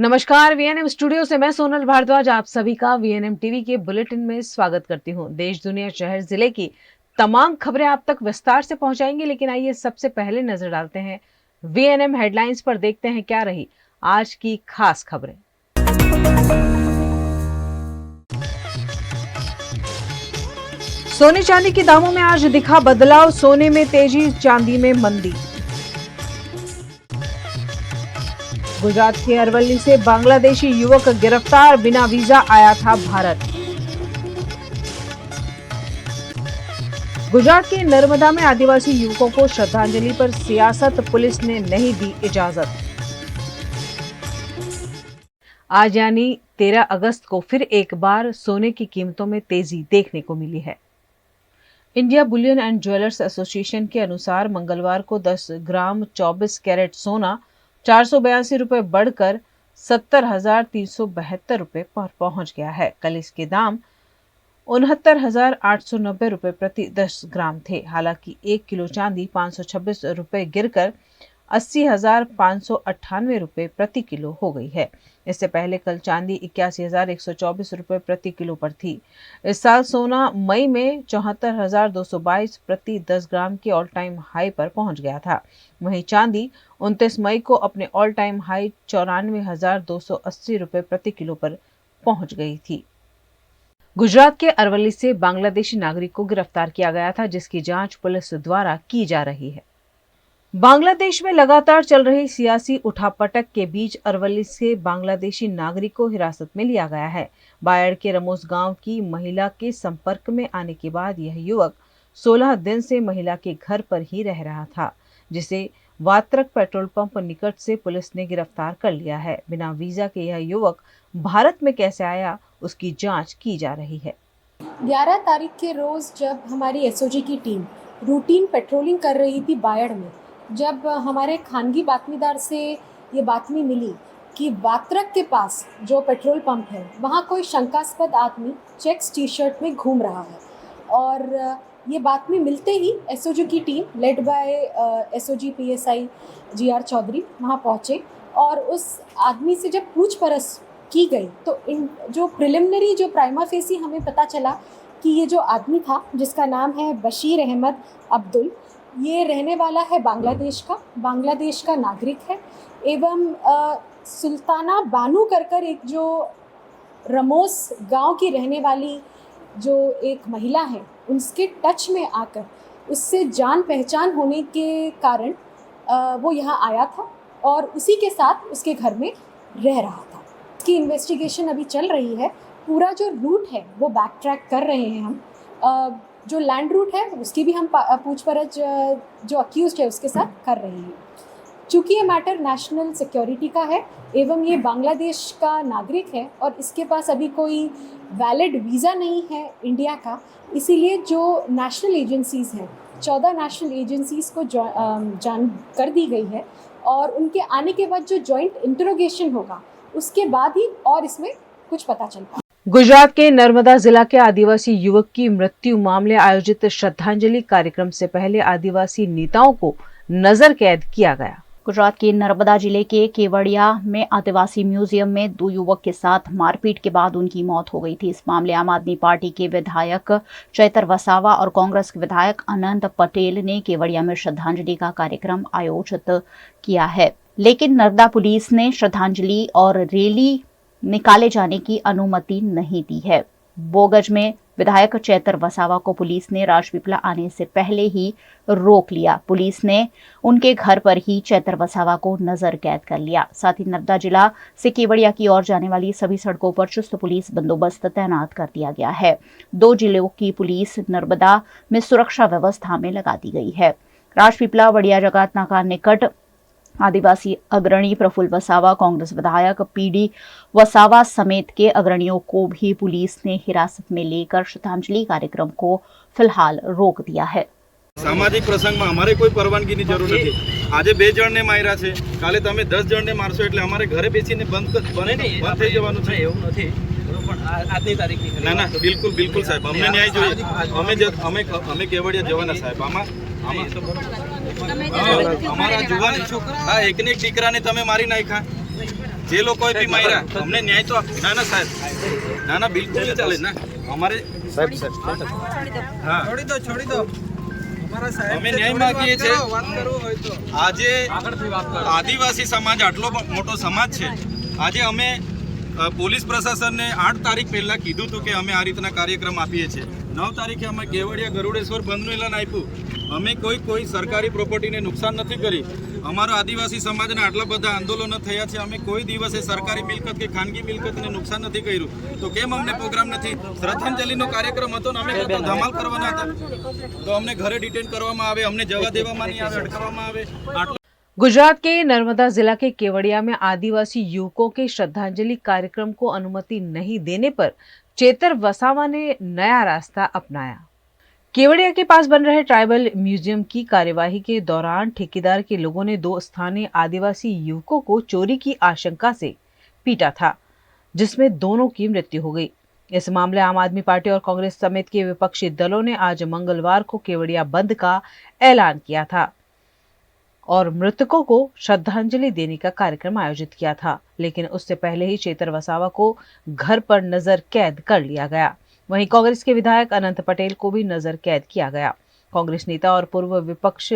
नमस्कार, VNM studio से मैं सोनल भारद्वाज आप सभी का वीएनएम टीवी के बुलेटिन में स्वागत करती हूं। देश, दुनिया, शहर, जिले की तमाम खबरें आप तक विस्तार से पहुंचाएंगे, लेकिन आइए सबसे पहले नजर डालते हैं वीएनएम हेडलाइंस पर। देखते हैं क्या रही आज की खास खबरें। सोने चांदी के दामों में आज दिखा बदलाव, सोने में तेजी, चांदी में मंदी। गुजरात के अरवली से बांग्लादेशी युवक गिरफ्तार, बिना वीजा आया था भारत। गुजरात के नर्मदा में आदिवासी युवकों को श्रद्धांजलि पर सियासत, पुलिस ने नहीं दी इजाजत। आज यानी 13 अगस्त को फिर एक बार सोने की कीमतों में तेजी देखने को मिली है। India Boolean and jewellers association के अनुसार मंगलवार को 10 ग्राम 24 कैरेट सोना 482 रुपए बढ़कर 70,372 रुपए पर पहुंच गया है। कल इसके दाम 69,890 रुपए प्रति 10 ग्राम थे। हालांकि 1 किलो चांदी 526 रुपए गिरकर 80,598 रुपए प्रति किलो हो गई है। इससे पहले कल चांदी 81,124 रुपए प्रति किलो पर थी। इस साल सोना मई में 74,222 प्रति 10 ग्राम के ऑल टाइम हाई पर पहुंच गया था। वहीं चांदी 29 मई को अपने ऑल टाइम हाई 94,280 रुपए प्रति किलो पर पहुंच गई थी। गुजरात के अरवली से बांग्लादेशी नागरिक को गिरफ्तार किया गया था, जिसकी जांच पुलिस द्वारा की जा रही है। बांग्लादेश में लगातार चल रही सियासी उठापटक के बीच अरवली से बांग्लादेशी नागरिक को हिरासत में लिया गया है। बायड़ के रमोस गांव की महिला के संपर्क में आने के बाद यह युवक 16 दिन से महिला के घर पर ही रह रहा था, जिसे वात्रक पेट्रोल पंप निकट से पुलिस ने गिरफ्तार कर लिया है। बिना वीजा के यह युवक भारत में कैसे आया, उसकी जांच की जा रही है। 11 तारीख के रोज जब हमारी एसओजी की टीम रूटीन पेट्रोलिंग कर रही थी बायड़ में, जब हमारे खानगी बातमीदार से ये बातमी मिली कि वात्रक के पास जो पेट्रोल पंप है वहाँ कोई शंकास्पद आदमी चेक्स टी शर्ट में घूम रहा है, और ये बातमी मिलते ही एसओजी की team led by SOG PSI GR Chaudhary वहाँ पहुँचे और उस आदमी से जब पूछपरछ की गई तो इन जो प्रिलिमिनरी जो प्राइमा फेसी हमें पता चला कि ये जो आदमी था, जिसका नाम है बशीर अहमद अब्दुल, ये रहने वाला है बांग्लादेश का नागरिक है एवं सुल्ताना बानू कर एक जो रमोस गांव की रहने वाली जो एक महिला है, उनके टच में आकर उससे जान पहचान होने के कारण वो यहाँ आया था और उसी के साथ उसके घर में रह रहा था। इसकी इन्वेस्टिगेशन अभी चल रही है। पूरा जो रूट है वो बैक ट्रैक कर रहे हैं हम। जो लैंड रूट है उसकी भी हम पूछपरछ जो अक्यूज्ड है उसके साथ कर रहे हैं। चूँकि ये मैटर नेशनल सिक्योरिटी का है एवं ये बांग्लादेश का नागरिक है और इसके पास अभी कोई वैलिड वीज़ा नहीं है इंडिया का, इसीलिए जो नेशनल एजेंसीज़ हैं 14 नेशनल एजेंसीज़ को जान कर दी गई है और उनके आने के बाद जो जॉइंट इंटरोगेशन होगा उसके बाद ही और इसमें कुछ पता चल पाएगा। गुजरात के नर्मदा जिला के आदिवासी युवक की मृत्यु मामले आयोजित श्रद्धांजलि कार्यक्रम से पहले आदिवासी नेताओं को नजर कैद किया गया। गुजरात के नर्मदा जिले के केवड़िया में आदिवासी म्यूजियम में 2 युवक के साथ मारपीट के बाद उनकी मौत हो गई थी। इस मामले आम आदमी पार्टी के विधायक चैतर वसावा और कांग्रेस के विधायक अनंत पटेल ने केवड़िया में श्रद्धांजलि का कार्यक्रम आयोजित किया है, लेकिन नर्मदा पुलिस ने श्रद्धांजलि और रैली निकाले जाने की अनुमति नहीं दी है। बोगज में विधायक चैतर वसावा को पुलिस ने राजपीपला आने से पहले ही रोक लिया। पुलिस ने उनके घर पर ही चैतर वसावा को नजर कैद कर लिया। साथ ही नर्मदा जिला से केवड़िया की ओर जाने वाली सभी सड़कों पर चुस्त पुलिस बंदोबस्त तैनात कर दिया गया है। 2 जिलों की पुलिस नर्मदा में सुरक्षा व्यवस्था में लगा दी गई है। राजपीपला बड़िया जगत नाका निकट आदिवासी अग्रणी प्रफुल्ल वसावा, कांग्रेस विधायक पीडी वसावा समेत के अग्रणियों को भी पुलिस ने हिरासत में लेकर श्रद्धांजलि कार्यक्रम को फिलहाल रोक दिया है। सामाजिक प्रसंग में हमारे कोई परवानगी की जरूरत नहीं। आज 2 जण ने मार्या छे, काले तमे 10 जण ने मारशो एटले हमारे घरे बेसीने बंद थई जवानुं छे। एवुं नथी, पण आजनी तारीखनी ना बिल्कुल बिल्कुल साहेब, अમને न्याय જોઈએ। અમે કેવડિયા જવાના સાહેબ। અમારા જુવાન આ એકને એક દીકરાને તમે મારી નાખ્યા। જે લોકોએ બી માર્યા અમને ન્યાય તો ના ના સાહેબ ના ના બિલકુલ નહીં ચાલે ના અમારે સાહેબ હા છોડી દો અમે ન્યાય માંગીએ છીએ આજે આદિવાસી સમાજ આટલો મોટો સમાજ છે આજે અમે પોલીસ પ્રશાસનને 8 તારીખ પહેલા કીધું હતું કે અમે આ રીતના કાર્યક્રમ આપીએ છીએ 9 તારીખે અમે કેવડિયા ગરુડેશ્વર બંધનું એલાન આપ્યું અમે કોઈ સરકારી પ્રોપર્ટીને નુકસાન નથી કરી અમારો આદિવાસી સમાજના આટલા બધા આંદોલનો થયા છે અમે કોઈ દિવસે સરકારી મિલકત કે ખાનગી મિલકતને નુકસાન નથી કર્યું તો કેમ અમને પ્રોગ્રામ નથી શ્રદ્ધાંજલિનો કાર્યક્રમ હતો ને અમે ધમાલ કરવાના હતા તો અમને ઘરે ડિટેન કરવામાં આવે અમને જવા દેવામાં નહીં આવે અટકાવવામાં આવે। गुजरात के नर्मदा जिला के केवड़िया में आदिवासी युवकों के श्रद्धांजलि कार्यक्रम को अनुमति नहीं देने पर चेतर वसावा ने नया रास्ता अपनाया। केवड़िया के पास बन रहे ट्राइबल म्यूजियम की कार्यवाही के दौरान ठेकेदार के लोगों ने 2 स्थानीय आदिवासी युवकों को चोरी की आशंका से पीटा था, जिसमें दोनों की मृत्यु हो गई। इस मामले आम आदमी पार्टी और कांग्रेस समेत के विपक्षी दलों ने आज मंगलवार को केवड़िया बंद का ऐलान किया था और मृतकों को श्रद्धांजलि देने का कार्यक्रम आयोजित किया था, लेकिन उससे पहले ही चेतर वसावा को घर पर नजर कैद कर लिया गया। वहीं कांग्रेस के विधायक अनंत पटेल को भी नजर कैद किया गया। कांग्रेस नेता और पूर्व विपक्ष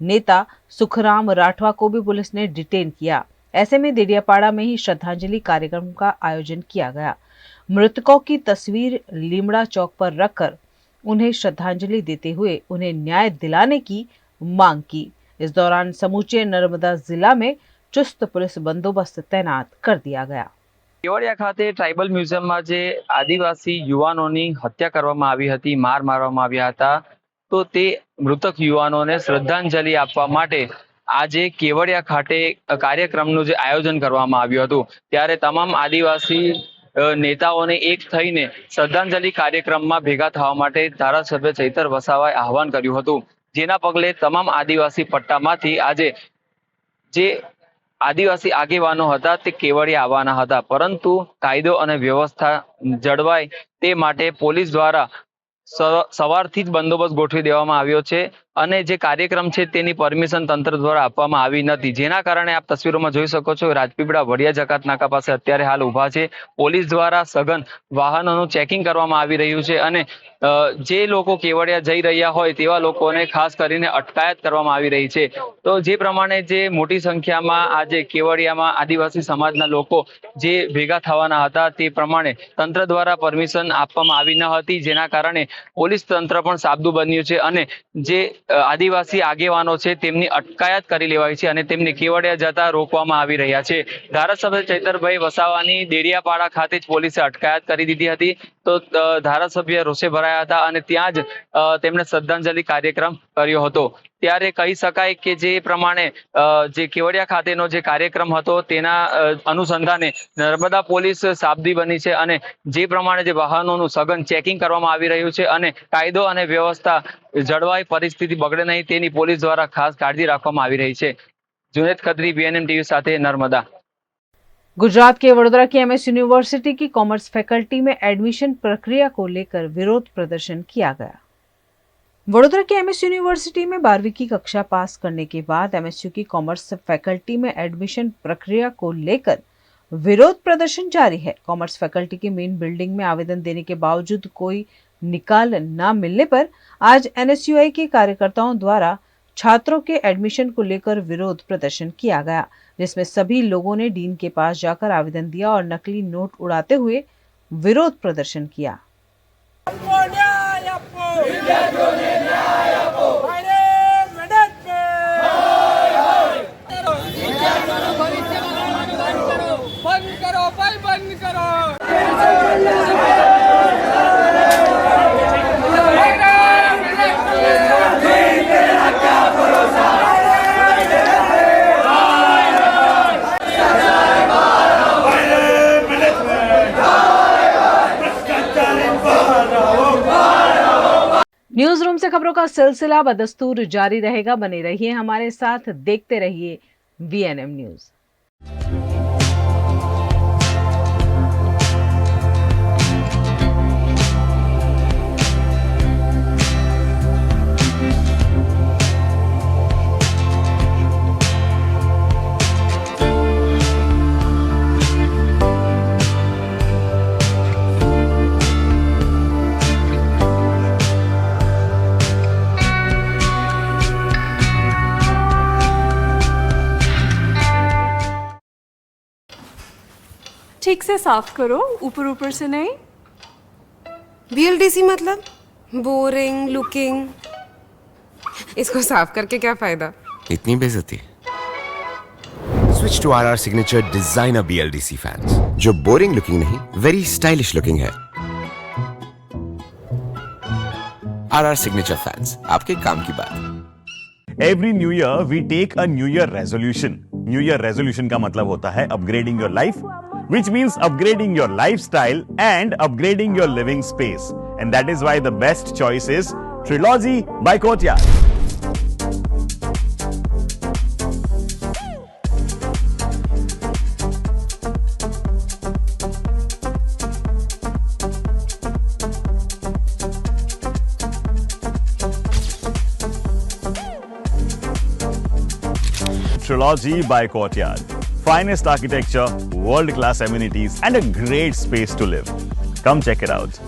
नेता सुखराम राठवा को भी पुलिस ने डिटेन किया। ऐसे में देडियापाड़ा में ही श्रद्धांजलि कार्यक्रम का आयोजन किया गया। मृतकों की तस्वीर लीमड़ा चौक पर रखकर उन्हें श्रद्धांजलि देते हुए उन्हें न्याय दिलाने की मांग की। इस दौरान समूचे नर्मदा जिला में चुस्त पुलिस बंदोबस्त तैनात कर दिया गया। केवड़िया खाते ट्राइबल म्यूजियमમાં જે આદિવાસી યુવાનોની હત્યા કરવામાં આવી હતી, માર મારવામાં આવ્યા હતા, તો તે મૃતક યુવાનોને શ્રદ્ધાંજલિ આપવા માટે આજે કેવડિયા ખાતે કાર્યક્રમનું જે આયોજન કરવામાં આવ્યું હતું, ત્યારે તમામ આદિવાસી નેતાઓને એક થઈને શ્રદ્ધાંજલિ કાર્યક્રમમાં ભેગા થવા માટે ધારાસભ્ય ચૈતર વસાવાએ આહવાન કર્યું હતું, જેના પગલે તમામ આદિવાસી પટ્ટામાંથી આજે જે આદિવાસી આગેવાનો હતા તે કેવડિયા આવવાના હતા, પરંતુ કાયદો અને વ્યવસ્થા જળવાય તે માટે પોલીસ દ્વારા સવારથી જ બંદોબસ્ત ગોઠવી દેવામાં આવ્યો છે અને જે કાર્યક્રમ છે તેની પરમિશન તંત્ર દ્વારા આપવામાં આવી નથી, જેના કારણે આપ તસવીરોમાં જોઈ શકો છો રાજપીપળા વડિયા જકાત નાકા પાસે અત્યારે હાલ ઊભા છે। પોલીસ દ્વારા સઘન વાહનોનું ચેકિંગ કરવામાં આવી રહ્યું છે અને જે લોકો કેવડિયા જઈ રહ્યા હોય તેવા લોકોને ખાસ કરીને અટકાયત કરવામાં આવી રહી છે। તો જે પ્રમાણે જે મોટી સંખ્યામાં આજે કેવડિયામાં આદિવાસી સમાજના લોકો જે ભેગા થવાના હતા તે પ્રમાણે તંત્ર દ્વારા પરમિશન આપવામાં આવી ન હતી, જેના કારણે પોલીસ તંત્ર પણ સાબદું બન્યું છે અને જે આદિવાસી આગેવાનો છે તેમની અટકાયત કરી લેવાઈ છે અને તેમને કેવડિયા જતા રોકવામાં આવી રહ્યા છે। ધારાસભ્ય ચૈતરભાઈ વસાવાની દેડિયાપાડા ખાતે જ પોલીસે અટકાયત કરી દીધી હતી, તો ધારાસભ્ય રોષે ભરાયા હતા અને ત્યાં જ તેમણે શ્રદ્ધાંજલિ કાર્યક્રમ કર્યો હતો। ત્યારે કહી શકાય કે જે પ્રમાણે જે કેવડિયા ખાતેનો જે કાર્યક્રમ હતો તેના અનુસંધાને નર્મદા પોલીસ સાબદી બની છે અને જે પ્રમાણે જે વાહનોનું સઘન ચેકિંગ કરવામાં આવી રહ્યું છે અને કાયદો અને વ્યવસ્થા જળવાય, પરિસ્થિતિ બગડે નહીં તેની પોલીસ દ્વારા ખાસ કાળજી રાખવામાં આવી રહી છે। जुनेद खत्री, BNM टीवी साथे नर्मदा। गुजरात के वडोदरा की MS यूनिवर्सिटी की कॉमर्स फैकल्टी में एडमिशन प्रक्रिया को लेकर विरोध प्रदर्शन किया गया। वडोदरा के MS यूनिवर्सिटी में 12वीं की कक्षा पास करने के बाद MSU की कॉमर्स फैकल्टी में एडमिशन प्रक्रिया को लेकर विरोध प्रदर्शन जारी है। कॉमर्स फैकल्टी की मेन बिल्डिंग में आवेदन देने के बावजूद कोई निकाल न मिलने पर आज NSUI के कार्यकर्ताओं द्वारा छात्रों के एडमिशन को लेकर विरोध प्रदर्शन किया गया, जिसमें सभी लोगों ने डीन के पास जाकर आवेदन दिया और नकली नोट उड़ाते हुए विरोध प्रदर्शन किया। न्यूज रूम से खबरों का सिलसिला बदस्तूर जारी रहेगा। बने रहिए हमारे साथ, देखते रहिए VNM न्यूज। ठीक से साफ करो, ऊपर ऊपर से नहीं। BLDC मतलब बोरिंग लुकिंग, इसको साफ करके क्या फायदा? इतनी बेइज्जती। Switch to RR signature designer BLDC fans, जो बोरिंग लुकिंग नहीं, वेरी स्टाइलिश लुकिंग है। RR सिग्नेचर फैंस, आपके काम की बात। Every new year we take a new year resolution. New year resolution का मतलब होता है upgrading your life, which means upgrading your lifestyle and upgrading your living space. And that is why the best choice is Trilogy by Courtyard. Trilogy by Courtyard. Finest architecture, world-class amenities, and a great space to live. Come check it out.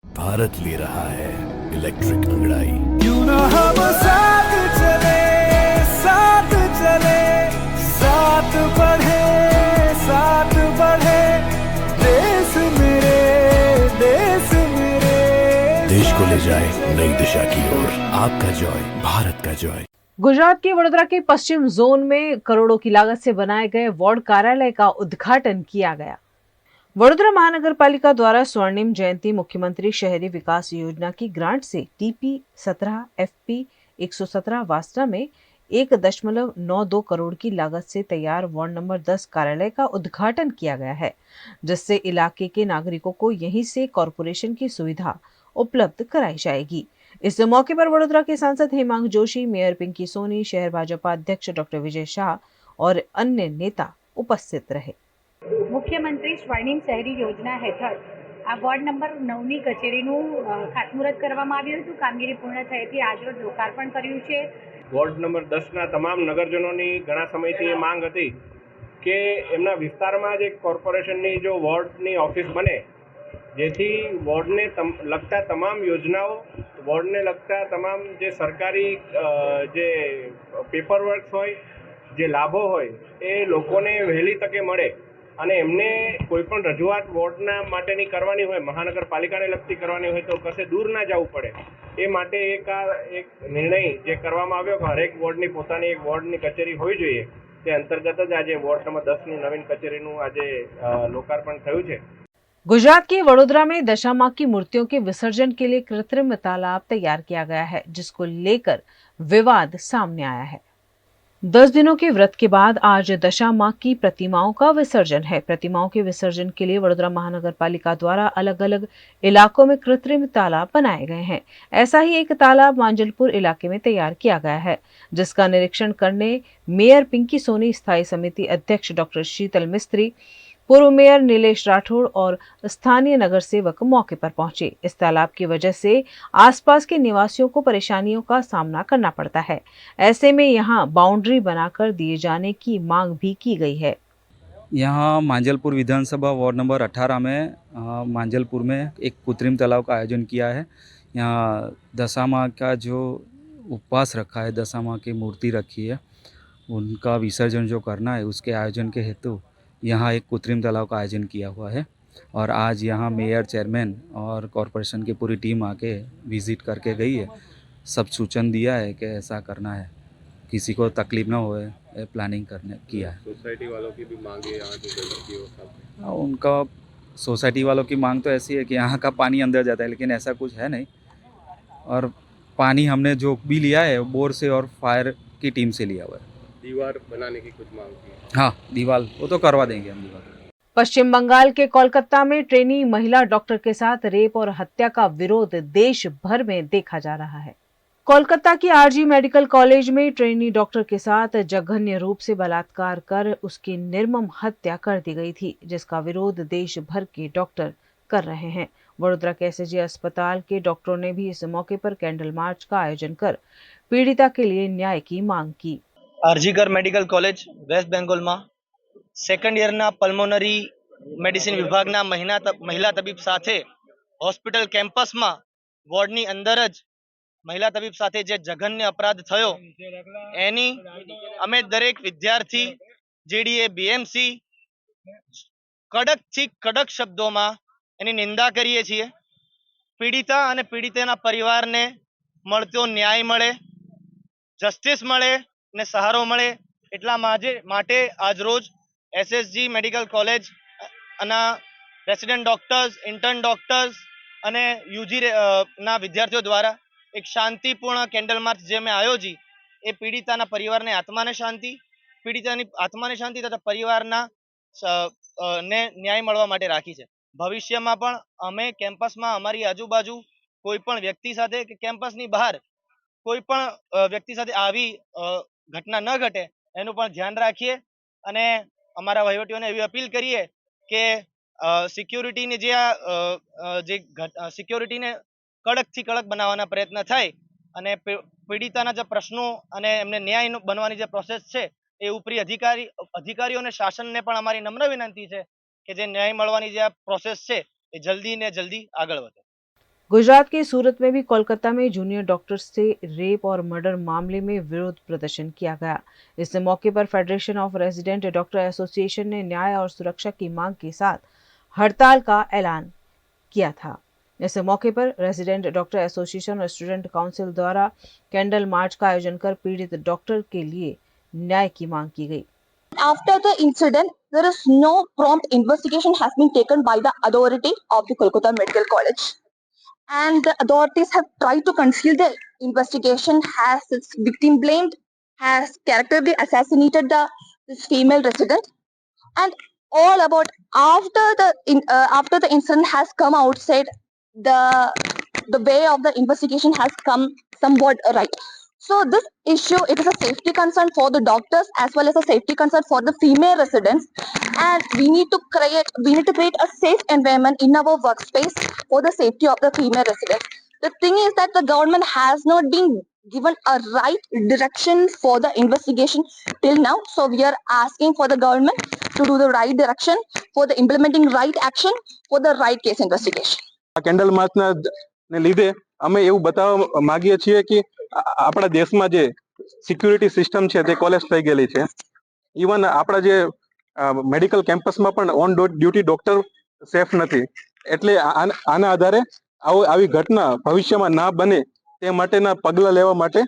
Bharat ले रहा है electric अंगड़ाई। क्यों ना हम साथ चले, साथ चले, साथ बढ़े, साथ बढ़े, देश मेरे, देश मेरे। देश को ले जाए नई दिशा की ओर, आपका जॉय, भारत का जॉय। गुजरात के वडोदरा के पश्चिम जोन में करोड़ों की लागत से बनाए गए वार्ड कार्यालय का उद्घाटन किया गया। वडोदरा महानगर पालिका द्वारा स्वर्णिम जयंती मुख्यमंत्री शहरी विकास योजना की ग्रांट से TP 17 FP 117 वास्ता में 1.92 करोड़ की लागत से तैयार वार्ड नंबर 10 कार्यालय का उद्घाटन किया गया है, जिससे इलाके के नागरिकों को यहीं से कॉरपोरेशन की सुविधा उपलब्ध कराई जाएगी। इस मौके पर वडोदरा के सांसद हेमांग जोशी, मेयर पिंकी सोनी, शहर भाजपा अध्यक्ष डॉक्टर विजय शाह और अन्य नेता उपस्थित रहे। મુખ્યમંત્રી સ્વર્ણિમ શહેરી યોજના હેઠળ આ વોર્ડ નંબર 9ની કચેરીનું ખાતમુહૂર્ત કરવામાં આવ્યું હતું। કામગીરી પૂર્ણ થઈ હતી। આજરોજ લોકાર્પણ કર્યું છે। વોર્ડ નંબર 10ના તમામ નગરજનોની ઘણા સમયથી એ માંગ હતી કે એમના વિસ્તારમાં જ એક કોર્પોરેશનની જો વોર્ડની ઓફિસ બને, જેથી વોર્ડને લગતા તમામ યોજનાઓ, વોર્ડને લગતા તમામ જે સરકારી જે પેપર વર્ક હોય, જે લાભો હોય, એ લોકોને વહેલી તકે મળે અને એમને કોઈ પણ રજૂઆત વોર્ડના માટેની કરવાની હોય, મહાનગરપાલિકાને લગતી કરવાની હોય તો કશે દૂર ના જવું પડે, એ માટે એક નિર્ણય જે કરવામાં આવ્યો કે હરેક વોર્ડની પોતાની એક વોર્ડની કચેરી હોવી જોઈએ, તે અંતર્ગત જ આજે વોર્ડ નંબર 10ની નવીન કચેરીનું આજે લોકાર્પણ થયું છે। गुजरात के वडोदरा में दशा मां की मूर्तियों के विसर्जन के लिए कृत्रिम तालाब तैयार किया गया है, जिसको लेकर विवाद सामने आया है। 10 दिनों के व्रत के बाद आज दशा मां की प्रतिमाओं का विसर्जन है। प्रतिमाओं के विसर्जन के लिए वडोदरा महानगर पालिका द्वारा अलग अलग इलाकों में कृत्रिम तालाब बनाए गए हैं। ऐसा ही एक तालाब मांजलपुर इलाके में तैयार किया गया है, जिसका निरीक्षण करने मेयर पिंकी सोनी, स्थायी समिति अध्यक्ष डॉक्टर शीतल मिस्त्री, पूर्व मेयर नीलेश राठौड़ और स्थानीय नगर सेवक मौके पर पहुंचे। इस तालाब की वजह से आसपास के निवासियों को परेशानियों का सामना करना पड़ता है। ऐसे में यहां बाउंड्री बनाकर दिए जाने की मांग भी की गई है। यहाँ मांजलपुर विधानसभा वार्ड नंबर 18 में मांजलपुर में एक कृत्रिम तालाब का आयोजन किया है। यहाँ दशा माँ का जो उपवास रखा है, दशा माँ की मूर्ति रखी है, उनका विसर्जन जो करना है, उसके आयोजन के हेतु यहाँ एक कृत्रिम तालाब का आयोजन किया हुआ है। और आज यहाँ मेयर, चेयरमैन और कॉरपोरेशन की पूरी टीम आके विज़िट करके गई है। सब सूचन दिया है कि ऐसा करना है, किसी को तकलीफ ना होए, प्लानिंग करने किया है। सोसाइटी वालों की भी मांग है यहाँ जो गलती हो, उनका सोसाइटी वालों की मांग तो ऐसी है कि यहाँ का पानी अंदर जाता है, लेकिन ऐसा कुछ है नहीं। और पानी हमने जो भी लिया है बोर से और फायर की टीम से लिया हुआ है। दीवार बनाने की कुछ मांग की? हाँ, दीवार वो तो करवा देंगे हम। दीवार पश्चिम बंगाल के कोलकाता में ट्रेनी महिला डॉक्टर के साथ रेप और हत्या का विरोध देश भर में देखा जा रहा है। कोलकाता की आरजी मेडिकल कॉलेज में ट्रेनी डॉक्टर के साथ जघन्य रूप से बलात्कार कर उसकी निर्मम हत्या कर दी गई थी, जिसका विरोध देश भर के डॉक्टर कर रहे हैं। वडोदरा के एसएसजी अस्पताल के डॉक्टरों ने भी इस मौके पर कैंडल मार्च का आयोजन कर पीड़िता के लिए न्याय की मांग की। RG Kar medical college West Bengal में सेकंड ईयरना पल्मोनरी मेडिसिन विभागना महिला तबीब साथे होस्पिटल केम्पस में वोर्डनी अंदर ज महिला तबीब साथे जे जघन्य अपराध थयो एनी अमे दरेक विद्यार्थी जेडीए बीएमसी कड़क थी कड़क शब्दों में एनी निंदा करीए छीए। पीड़िता अने पीड़िताना परिवार ने मळतो न्याय मळे, जस्टिस मळे ने सहारो मळे एटला माटे आज रोज एसएसजी मेडिकल कॉलेज अना रेसिडेंट डॉक्टर्स, इंटर्न डॉक्टर्स अने यूजी ना विद्यार्थीओ द्वारा एक शांतिपूर्ण केन्डल मार्च जे मैं आयोजी ए पीड़िताना परिवारने आत्माने शांति, पीड़ितानी आत्माने शांति तथा परिवारना ने न्याय मळवा माटे राखी छे। भविष्यमां पण अमे केम्पसमां अमारी आजुबाजु कोईपण व्यक्ति साथे के केम्पसनी बहार कोईपण व्यक्ति साथे आवी घटना न घटे एनुं पण ध्यान राखीए अने अमारा वहीवटीओने एवी अपील करीए के सिक्योरिटी ने सिक्योरिटी ने कड़क थी कड़क बनाववाना प्रयत्न थाय अने पीड़िताना जे प्रश्नों अने एमने न्याय बनवानी जे प्रोसेस छे ए उपरी अधिकारीओ ने शासन ने पण अमारी नम्र विनंती छे के जे न्याय मळवानी जे प्रोसेस छे ए जल्दी ने जल्दी आगळ वधे। गुजरात के सूरत में भी कोलकाता में जूनियर डॉक्टर्स से रेप और मर्डर मामले में विरोध प्रदर्शन किया गया। इस मौके पर federation of resident doctor association ने न्याय और सुरक्षा की मांग के साथ हड़ताल का ऐलान किया था। इस मौके पर रेजिडेंट डॉक्टर एसोसिएशन और स्टूडेंट काउंसिल द्वारा कैंडल मार्च का आयोजन कर पीड़ित डॉक्टर के लिए न्याय की मांग की गई। After the incident, there is no prompt investigation has been taken by the authority of the Kolkata Medical College. And the authorities have tried to conceal the investigation, has its victim blamed, has characterly assassinated this female resident, and all about after the incident has come outside, the way of the investigation has come somewhat right. So this issue, it is a safety concern for the doctors as well as a safety concern for the female residents, and we need to create a safe environment in our workspace for the safety of the female residents. The thing is that the government has not been given a right direction for the investigation till now, so we are asking for the government to do the right direction for the implementing right action for the right case investigation. Candle માર્ચના ને લીધે અમે એવું બતાવવા માંગીએ છીએ કે આપણા દેશમાં જે સિક્યુરિટી સિસ્ટમ છે તે કોલેપ્સ થઈ ગયેલી છે. ઇવન આપણા જે મેડિકલ કેમ્પસમાં પણ ઓન ડ્યુટી ડોક્ટર સેફ નથી. એટલે આના આધારે આવી ઘટના ભવિષ્યમાં ના બને તે માટેના પગલાં લેવા માટે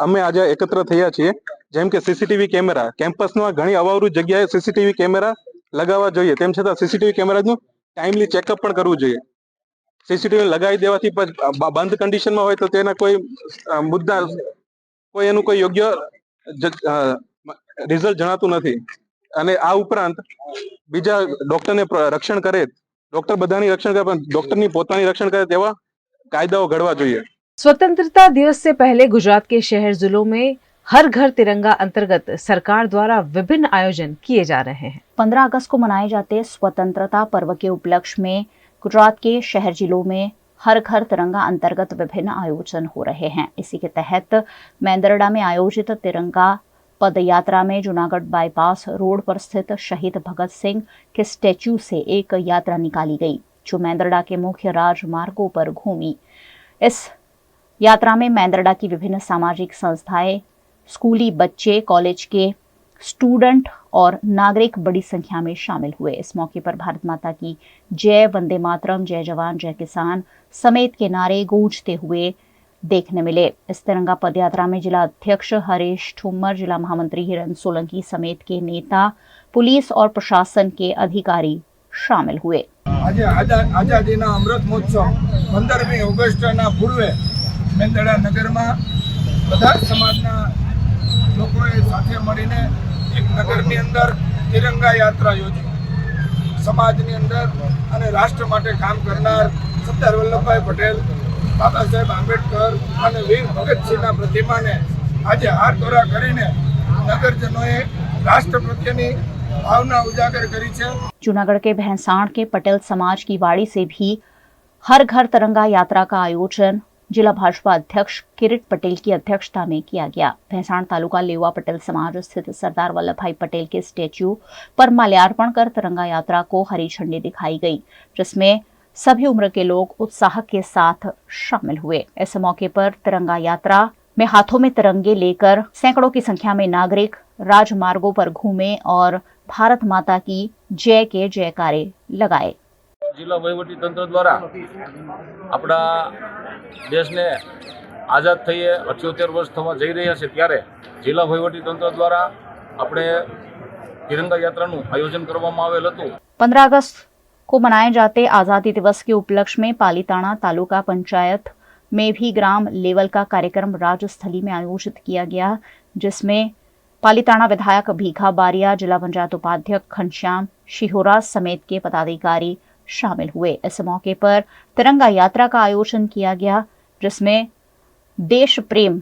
અમે આજે એકત્ર થયા છીએ. જેમ કે સીસીટીવી કેમેરા, કેમ્પસમાં ઘણી અવાવરૂ જગ્યાએ સીસીટીવી કેમેરા લગાવવા જોઈએ, તેમ છતાં સીસીટીવી કેમેરાનું ટાઈમલી ચેકઅપ પણ કરવું જોઈએ. સીસીટીવી લગાવી દેવાથી બંધ કન્ડિશનમાં હોય તો તેના કોઈ મુદ્દા એનું કોઈ યોગ્ય રિઝલ્ટ જણાતું નથી. અને આ ઉપરાંત બીજા ડોક્ટરને રક્ષણ કરે, ડોક્ટર બધાની રક્ષણ કરે પણ ડોક્ટરની પોતાની રક્ષણ કરે તેવા કાયદાઓ ઘડવા જોઈએ. स्वतंत्रता दिवस से पहले गुजरात के शहर जिलों में हर घर तिरंगा अंतर्गत सरकार द्वारा विभिन्न आयोजन किए जा रहे हैं। 15 अगस्त को मनाए जाते स्वतंत्रता पर्व के उपलक्ष्य में गुजरात के शहर जिलों में हर घर तिरंगा अंतर्गत विभिन्न आयोजन हो रहे हैं। इसी के तहत मेंदरडा में आयोजित तिरंगा पद यात्रा में जूनागढ़ बाईपास रोड पर स्थित शहीद भगत सिंह के स्टैच्यू से एक यात्रा निकाली गई, जो मेंदरडा के मुख्य राजमार्गों पर घूमी। इस यात्रा में मेंदरडा की विभिन्न सामाजिक संस्थाएं, स्कूली बच्चे, कॉलेज के स्टूडेंट और नागरिक बड़ी संख्या में शामिल हुए। इस मौके पर भारत माता की जय, वंदे मातरम, जय जवान जय किसान समेत के नारे गूंजते हुए देखने मिले। इस तिरंगा पदयात्रा में जिला अध्यक्ष हरीश ठुम्मर, जिला महामंत्री हिरन सोलंकी समेत के नेता, पुलिस और प्रशासन के अधिकारी शामिल हुए। आज आजादीना अमृत महोत्सव 15મી ઓગસ્ટના પૂર્વે મેંદરડા નગરમાં બધા સમાજના લોકોએ સાથે મળીને એક નગરની અંદર તિરંગા યાત્રા યોજી સમાજની અંદર અને રાષ્ટ્ર માટે કામ કરનાર સરદાર વલ્લભભાઈ પટેલ, બાબા સાહેબ આંબેડકર અને વીર ભગતસિંહના પ્રતિમાને આજે હાર તોરા કરીને નગરજનોએ રાષ્ટ્ર પ્રત્યેની भावना उजागर करी है। जूनागढ़ के भैंसाण के पटेल समाज की वाड़ी से भी हर घर तिरंगा यात्रा का आयोजन जिला भाजपा अध्यक्ष किरीट पटेल की अध्यक्षता में किया गया। भैंसाण तालुका लेवा पटेल समाज स्थित सरदार वल्लभभाई पटेल के स्टेच्यू पर माल्यार्पण कर तिरंगा यात्रा को हरी झंडी दिखाई गई, जिसमें सभी उम्र के लोग उत्साह के साथ शामिल हुए। इस मौके पर तिरंगा यात्रा में हाथों में तिरंगे लेकर सैकड़ों की संख्या में नागरिक राजमार्गों पर घूमे और भारत माता की जय के जयकारे लगाए। जिला वहीवटी तंत्र द्वारा अपना देश ने आजाद थईए 78 वर्ष थवा जई रह्या छे त्यारे जिला वहीवटी तंत्र द्वारा अपने तिरंगा यात्राનું आयोजन કરવામાં આવેલ હતું। 15 अगस्त को मनाए जाते आजादी दिवस के उपलक्ष्य में पालीताना तालुका पंचायत में भी ग्राम लेवल का कार्यक्रम राजस्थली में आयोजित किया गया, जिसमें पालीताना विधायक भीखा बारिया, जिला पंचायत उपाध्यक्ष घनश्याम शिहोरा समेत के पदाधिकारी शामिल हुए। इस मौके पर तिरंगा यात्रा का आयोजन किया गया, जिसमें देश प्रेम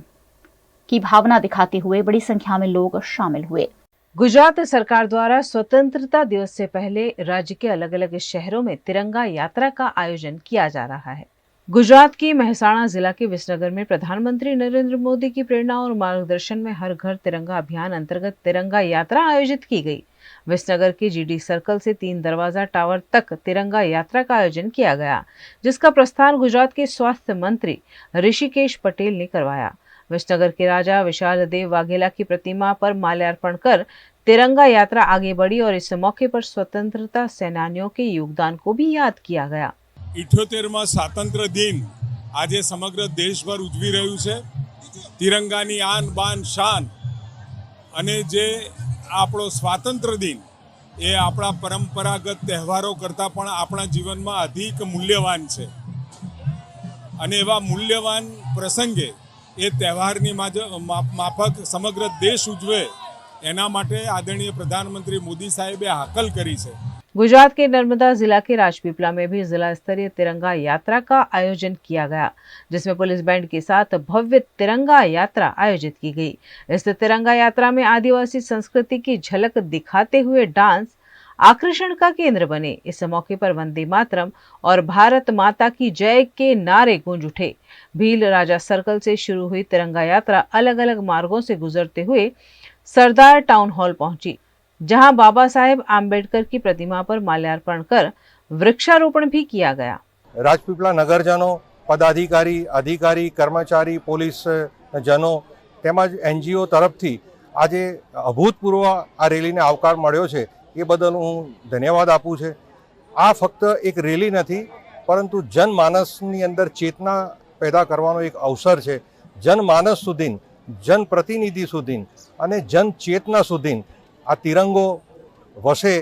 की भावना दिखाते हुए बड़ी संख्या में लोग शामिल हुए। गुजरात सरकार द्वारा स्वतंत्रता दिवस से पहले राज्य के अलग अलग शहरों में तिरंगा यात्रा का आयोजन किया जा रहा है। गुजरात की मेहसाणा जिला के विसनगर में प्रधानमंत्री नरेंद्र मोदी की प्रेरणा और मार्गदर्शन में हर घर तिरंगा अभियान अंतर्गत तिरंगा यात्रा आयोजित की गई। विसनगर के जीडी सर्कल से 3 दरवाजा टावर तक तिरंगा यात्रा का आयोजन किया गया, जिसका प्रस्थान गुजरात के स्वास्थ्य मंत्री ऋषिकेश पटेल ने करवाया। विसनगर के राजा विशाल देव वाघेला की प्रतिमा पर माल्यार्पण कर तिरंगा यात्रा आगे बढ़ी और इस मौके पर स्वतंत्रता सेनानियों के योगदान को भी याद किया गया। 78मा स्वातंत्र्य दिन आज समग्र देशभर उजवी रह्यु छे। तिरंगानी आन बान शान अने जे आपणो स्वातंत्र्य दिन ए आपणा परंपरागत तहेवारों करता पण आपणा जीवनमां अधिक मूल्यवान छे अने एवा मूल्यवान प्रसंगे ए तहेवारनी माफक समग्र देश उजवे एना माटे आदरणीय प्रधानमंत्री मोदी साहेबे हाकल करी छे। गुजरात के नर्मदा जिला के राजपीपला में भी जिला स्तरीय तिरंगा यात्रा का आयोजन किया गया, जिसमें पुलिस बैंड के साथ भव्य तिरंगा यात्रा आयोजित की गई। इस तिरंगा यात्रा में आदिवासी संस्कृति की झलक दिखाते हुए डांस आकर्षण का केंद्र बने। इस मौके पर वंदे मातरम और भारत माता की जय के नारे गूंज उठे। भील राजा सर्कल से शुरू हुई तिरंगा यात्रा अलग अलग मार्गों से गुजरते हुए सरदार टाउन हॉल पहुंची, जहां बाबा साहेब आंबेडकर की प्रतिमा पर माल्यार्पण कर वृक्षारोपण भी किया गया। राजपीपला नगरजनों, पदाधिकारी, अधिकारी, कर्मचारी, पोलीस जनो તેમજ એનજીઓ તરફથી આજે અભૂતપૂર્વ આ રેલીને આવકાર મળ્યો છે, એ બદલ હું ધન્યવાદ આપું છું। આ ફક્ત એક રેલી નથી, પરંતુ જનમાનસની અંદર ચેતના પેદા કરવાનો એક અવસર છે। જનમાનસ સુધી, જનપ્રતિનિધિ સુધી અને જનચેતના સુધી આ તિરંગો વસે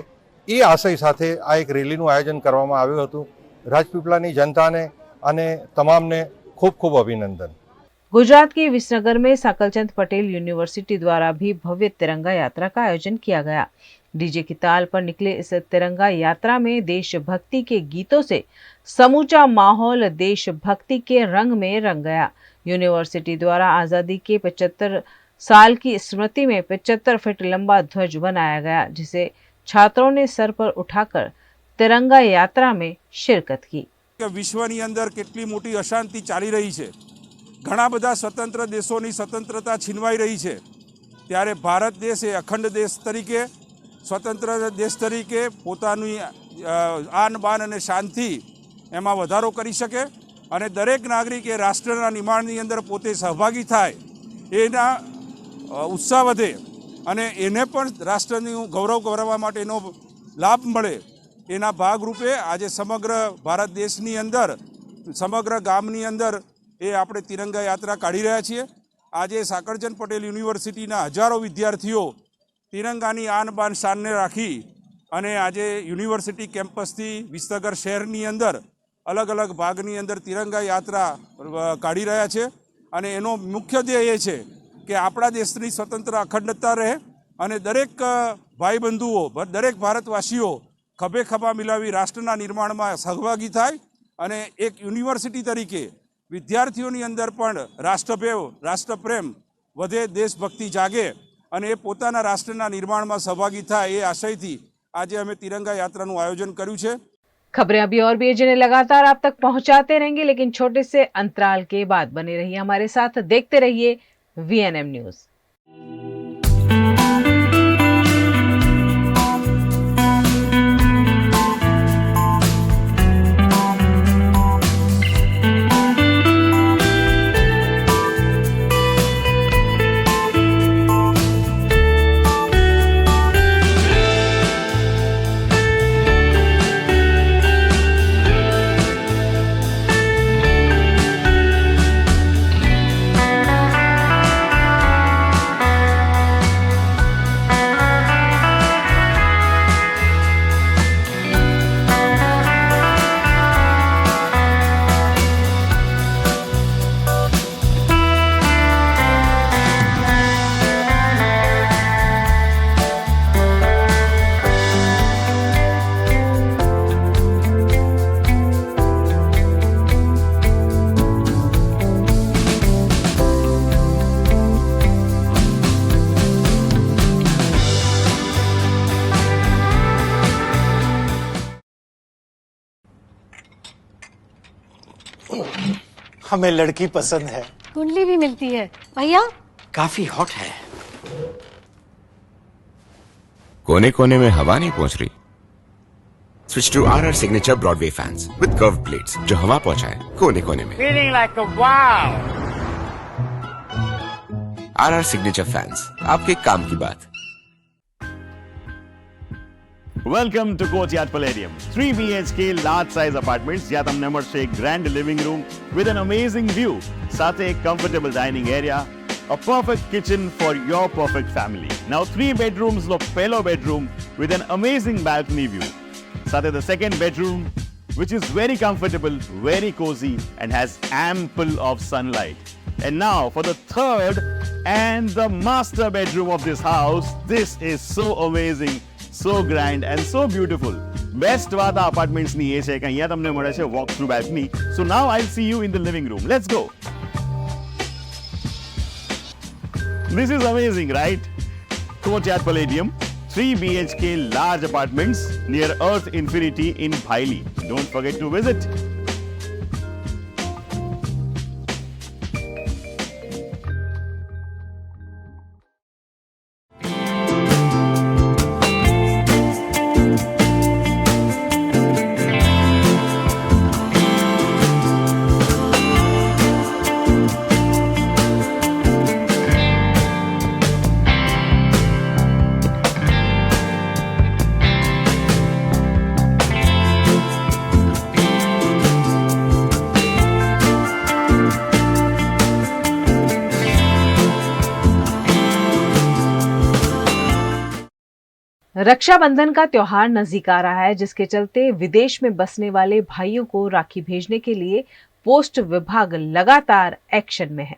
એ આશય સાથે આ એક રેલીનું આયોજન કરવામાં આવ્યું હતું। રાજપીપળાની જનતાને અને તમામને ખૂબ ખૂબ અભિનંદન। गुजरात के विसनगर में साकलचंद पटेल यूनिवर्सिटी द्वारा भी भव्य तिरंगा यात्रा का आयोजन किया गया। डीजे की ताल पर निकले इस तिरंगा यात्रा में देशभक्ति के गीतों से समूचा माहौल देशभक्ति के रंग में रंग गया। यूनिवर्सिटी द्वारा आजादी के 75 साल की स्मृति में 75 फीट लंबा ध्वज बनाया गया, जिसे छात्रों ने सर पर उठाकर तिरंगा यात्रा में शिरकत की। विश्वनी अंदर केटली मोटी अशांति चाली रही है, घણા બધા સ્વતંત્ર દેશોની સ્વતંત્રતા છીનવાઈ રહી છે, ત્યારે ભારત દેશ એ અખંડ દેશ તરીકે, સ્વતંત્ર દેશ તરીકે પોતાની આન બાન અને શાંતિ એમાં વધારો કરી શકે અને દરેક નાગરિક એ રાષ્ટ્રના નિર્માણની અંદર પોતે સહભાગી થાય, એના ઉત્સાહ વધે અને એને પણ રાષ્ટ્રનું ગૌરવ કરવા માટેનો લાભ મળે, એના ભાગરૂપે આજે સમગ્ર ભારત દેશની અંદર સમગ્ર ગામની અંદર એ આપણે તિરંગા યાત્રા કાઢી રહ્યા છીએ। આજે સાકળચંદ પટેલ યુનિવર્સિટીના હજારો વિદ્યાર્થીઓ તિરંગાની આન બાન શાનને રાખી અને આજે યુનિવર્સિટી કેમ્પસથી વિસનગર શહેરની અંદર અલગ અલગ ભાગની અંદર તિરંગા યાત્રા કાઢી રહ્યા છે અને એનો મુખ્ય ધ્યેય એ છે કે આપણા દેશની સ્વતંત્ર અખંડતા રહે અને દરેક ભાઈ બંધુઓ, દરેક ભારતવાસીઓ ખભે ખભા મિલાવી રાષ્ટ્રના નિર્માણમાં સહભાગી થાય અને એક યુનિવર્સિટી તરીકે વિદ્યાર્થીઓની અંદર પણ રાષ્ટ્રપ્રેમ વધે, દેશભક્તિ જાગે અને એ પોતાના રાષ્ટ્રના નિર્માણમાં સહભાગી થાય, એ આશયથી આજે અમે तिरंगा यात्राનું आयोजन કર્યું છે। खबरें अभी और भी जिन्हें लगातार आप तक पहुंचाते रहेंगे, लेकिन छोटे से अंतराल के बाद बने रहिए हमारे साथ, देखते रहिए VNM न्यूज। हमें लड़की पसंद है। कुंडली भी मिलती है भैया, काफी हॉट है। कोने कोने में हवा नहीं पहुंच रही? Switch to RR signature Broadway fans with curve plates जो हवा पहुंचाए कोने कोने में। Feeling like a wow. RR signature fans, आपके काम की बात। Welcome to Courtyard Palladium, 3 BHK large size apartments જ્યાં તમને મળશે એક grand living room with an amazing view, સાથે એક comfortable dining area, a perfect kitchen for your perfect family. Now 3 bedrooms નો પહેલો bedroom with an amazing balcony view, સાથે the second bedroom which is very comfortable, very cozy and has ample of sunlight. And now for the third and the master bedroom of this house. This is so amazing, so grand and so beautiful. Best વાત આ apartments ની એ છે કે અહીંયા તમને મળે છે walk through balcony. So now I'll see you in the living room. Let's go. This is amazing, right? Courtyard Palladium, 3 BHK large apartments near Earth Infinity in Bhaili. Don't forget to visit. Raksha Bandhan का त्योहार नजदीक आ रहा है, जिसके चलते विदेश में बसने वाले भाइयों को राखी भेजने के लिए पोस्ट विभाग लगातार एक्शन में है।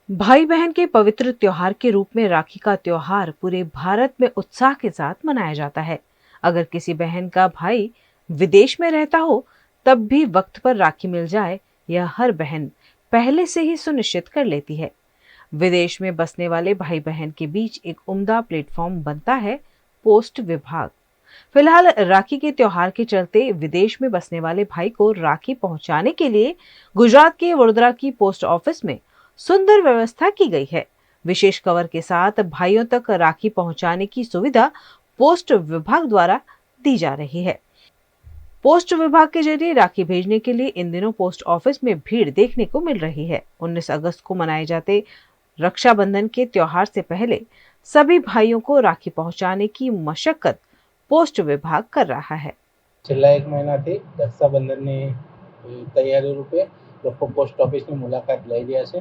भाई बहन के पवित्र त्योहार के रूप में राखी का त्योहार पूरे भारत में उत्साह के साथ मनाया जाता है। अगर किसी बहन का भाई विदेश में रहता हो तब भी वक्त पर राखी मिल जाए, यह हर बहन पहले से ही सुनिश्चित कर लेती है। विदेश में बसने वाले भाई बहन के बीच एक उम्दा प्लेटफॉर्म बनता है पोस्ट विभाग। फिलहाल राखी के त्योहार के चलते विदेश में बसने वाले भाई को राखी पहुंचाने के लिए गुजरात के वडोदरा की पोस्ट ऑफिस में सुंदर व्यवस्था की गई है। विशेष कवर के साथ भाइयों तक राखी पहुंचाने की सुविधा पोस्ट विभाग द्वारा दी जा रही है। पोस्ट विभाग के जरिए राखी भेजने के लिए इन दिनों पोस्ट ऑफिस में भीड़ देखने को मिल रही है। 19 अगस्त को मनाए जाते रक्षाबंधन के त्योहार से पहले सभी भाइयों को राखी पहुंचाने की मशक्कत पोस्ट विभाग कर रहा है। છેલ્લા એક મહિનાથી રક્ષાબંધનની તૈયારી રૂપે લોકો પોસ્ટ ઓફિસની મુલાકાત લઈ રહ્યા છે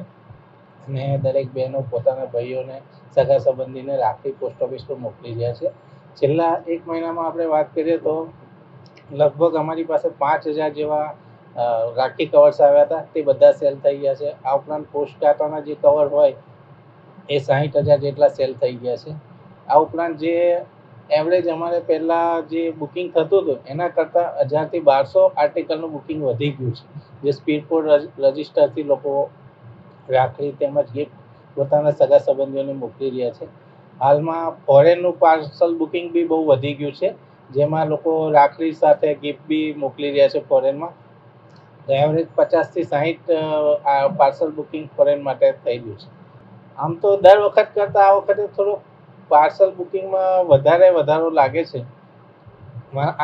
અને દરેક બહેનો પોતાના ભાઈઓને સગા સંબંધીને રાખી પોસ્ટ ઓફિસ પર મોકલી રહ્યા છે। છેલ્લા એક મહિનામાં આપણે વાત કરીએ તો લગભગ અમારી પાસે 5000 જેવા રાખી કવર્સ આવ્યા હતા, તે બધા સેલ થઈ ગયા છે। આ ઉપરાંત પોસ્ટ કાર્ડના જે કવર હોય એ 60000 જેટલા સેલ થઈ ગયા છે। આ ઉપરાંત જે એવરેજ અમારે પહેલાં જે બુકિંગ થતું હતું એના કરતાં 1000થી 1200 આર્ટિકલનું બુકિંગ વધી ગયું છે, જે સ્પીડ પોસ્ટ રજિસ્ટરથી લોકો રાખડી તેમજ ગિફ્ટ પોતાના સગા સંબંધીઓને મોકલી રહ્યા છે. હાલમાં ફોરેનનું પાર્સલ બુકિંગ બી બહુ વધી ગયું છે, જેમાં લોકો રાખડી સાથે ગિફ્ટ બી મોકલી રહ્યા છે ફોરેનમાં. એવરેજ 50થી 60 પાર્સલ બુકિંગ ફોરેન માટે થઈ ગયું છે. આમ તો દર વખત કરતાં આ વખતે થોડું પાર્સલ બુકિંગમાં વધારો લાગે છે.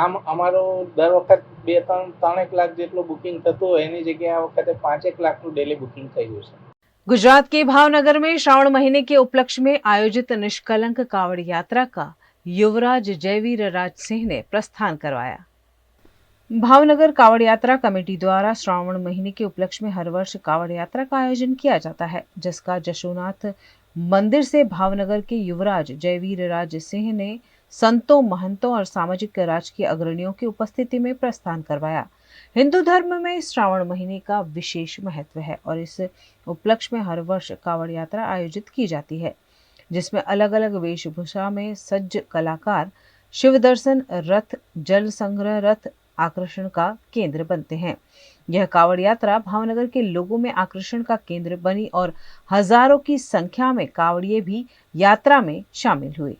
આમ અમારું દર વખત 2-3 લાખ જેટલું બુકિંગ થતું હોય એની જગ્યાએ આ વખતે 5 લાખનું ડેલી બુકિંગ થઈ ગયું છે. गुजरात के भावनगर में श्रावण महीने के उपलक्ष्य में आयोजित निष्कलंक कावड़ यात्रा का युवराज जयवीर राज सिंह ने प्रस्थान करवाया। भावनगर कावड़ यात्रा कमेटी द्वारा श्रावण महीने के उपलक्ष्य में हर वर्ष कावड़ यात्रा का आयोजन किया जाता है, जिसका जशोनाथ मंदिर से भावनगर के युवराज जयवीर राज सिंह ने संतों, महंतों और सामाजिक राजकीय अग्रणियों की उपस्थिति में प्रस्थान करवाया। हिंदू धर्म में श्रावण महीने का विशेष महत्व है और इस उपलक्ष्य में हर वर्ष कावड़ यात्रा आयोजित की जाती है, जिसमें अलग अलग वेशभूषा में सज्ज कलाकार शिव दर्शन रथ, जल संग्रह रथ आकर्षण का केंद्र बनते हैं। यह कावड़ यात्रा भावनगर के लोगों में आकर्षण का केंद्र बनी और हजारों की संख्या में कावड़िए भी यात्रा में शामिल हुए।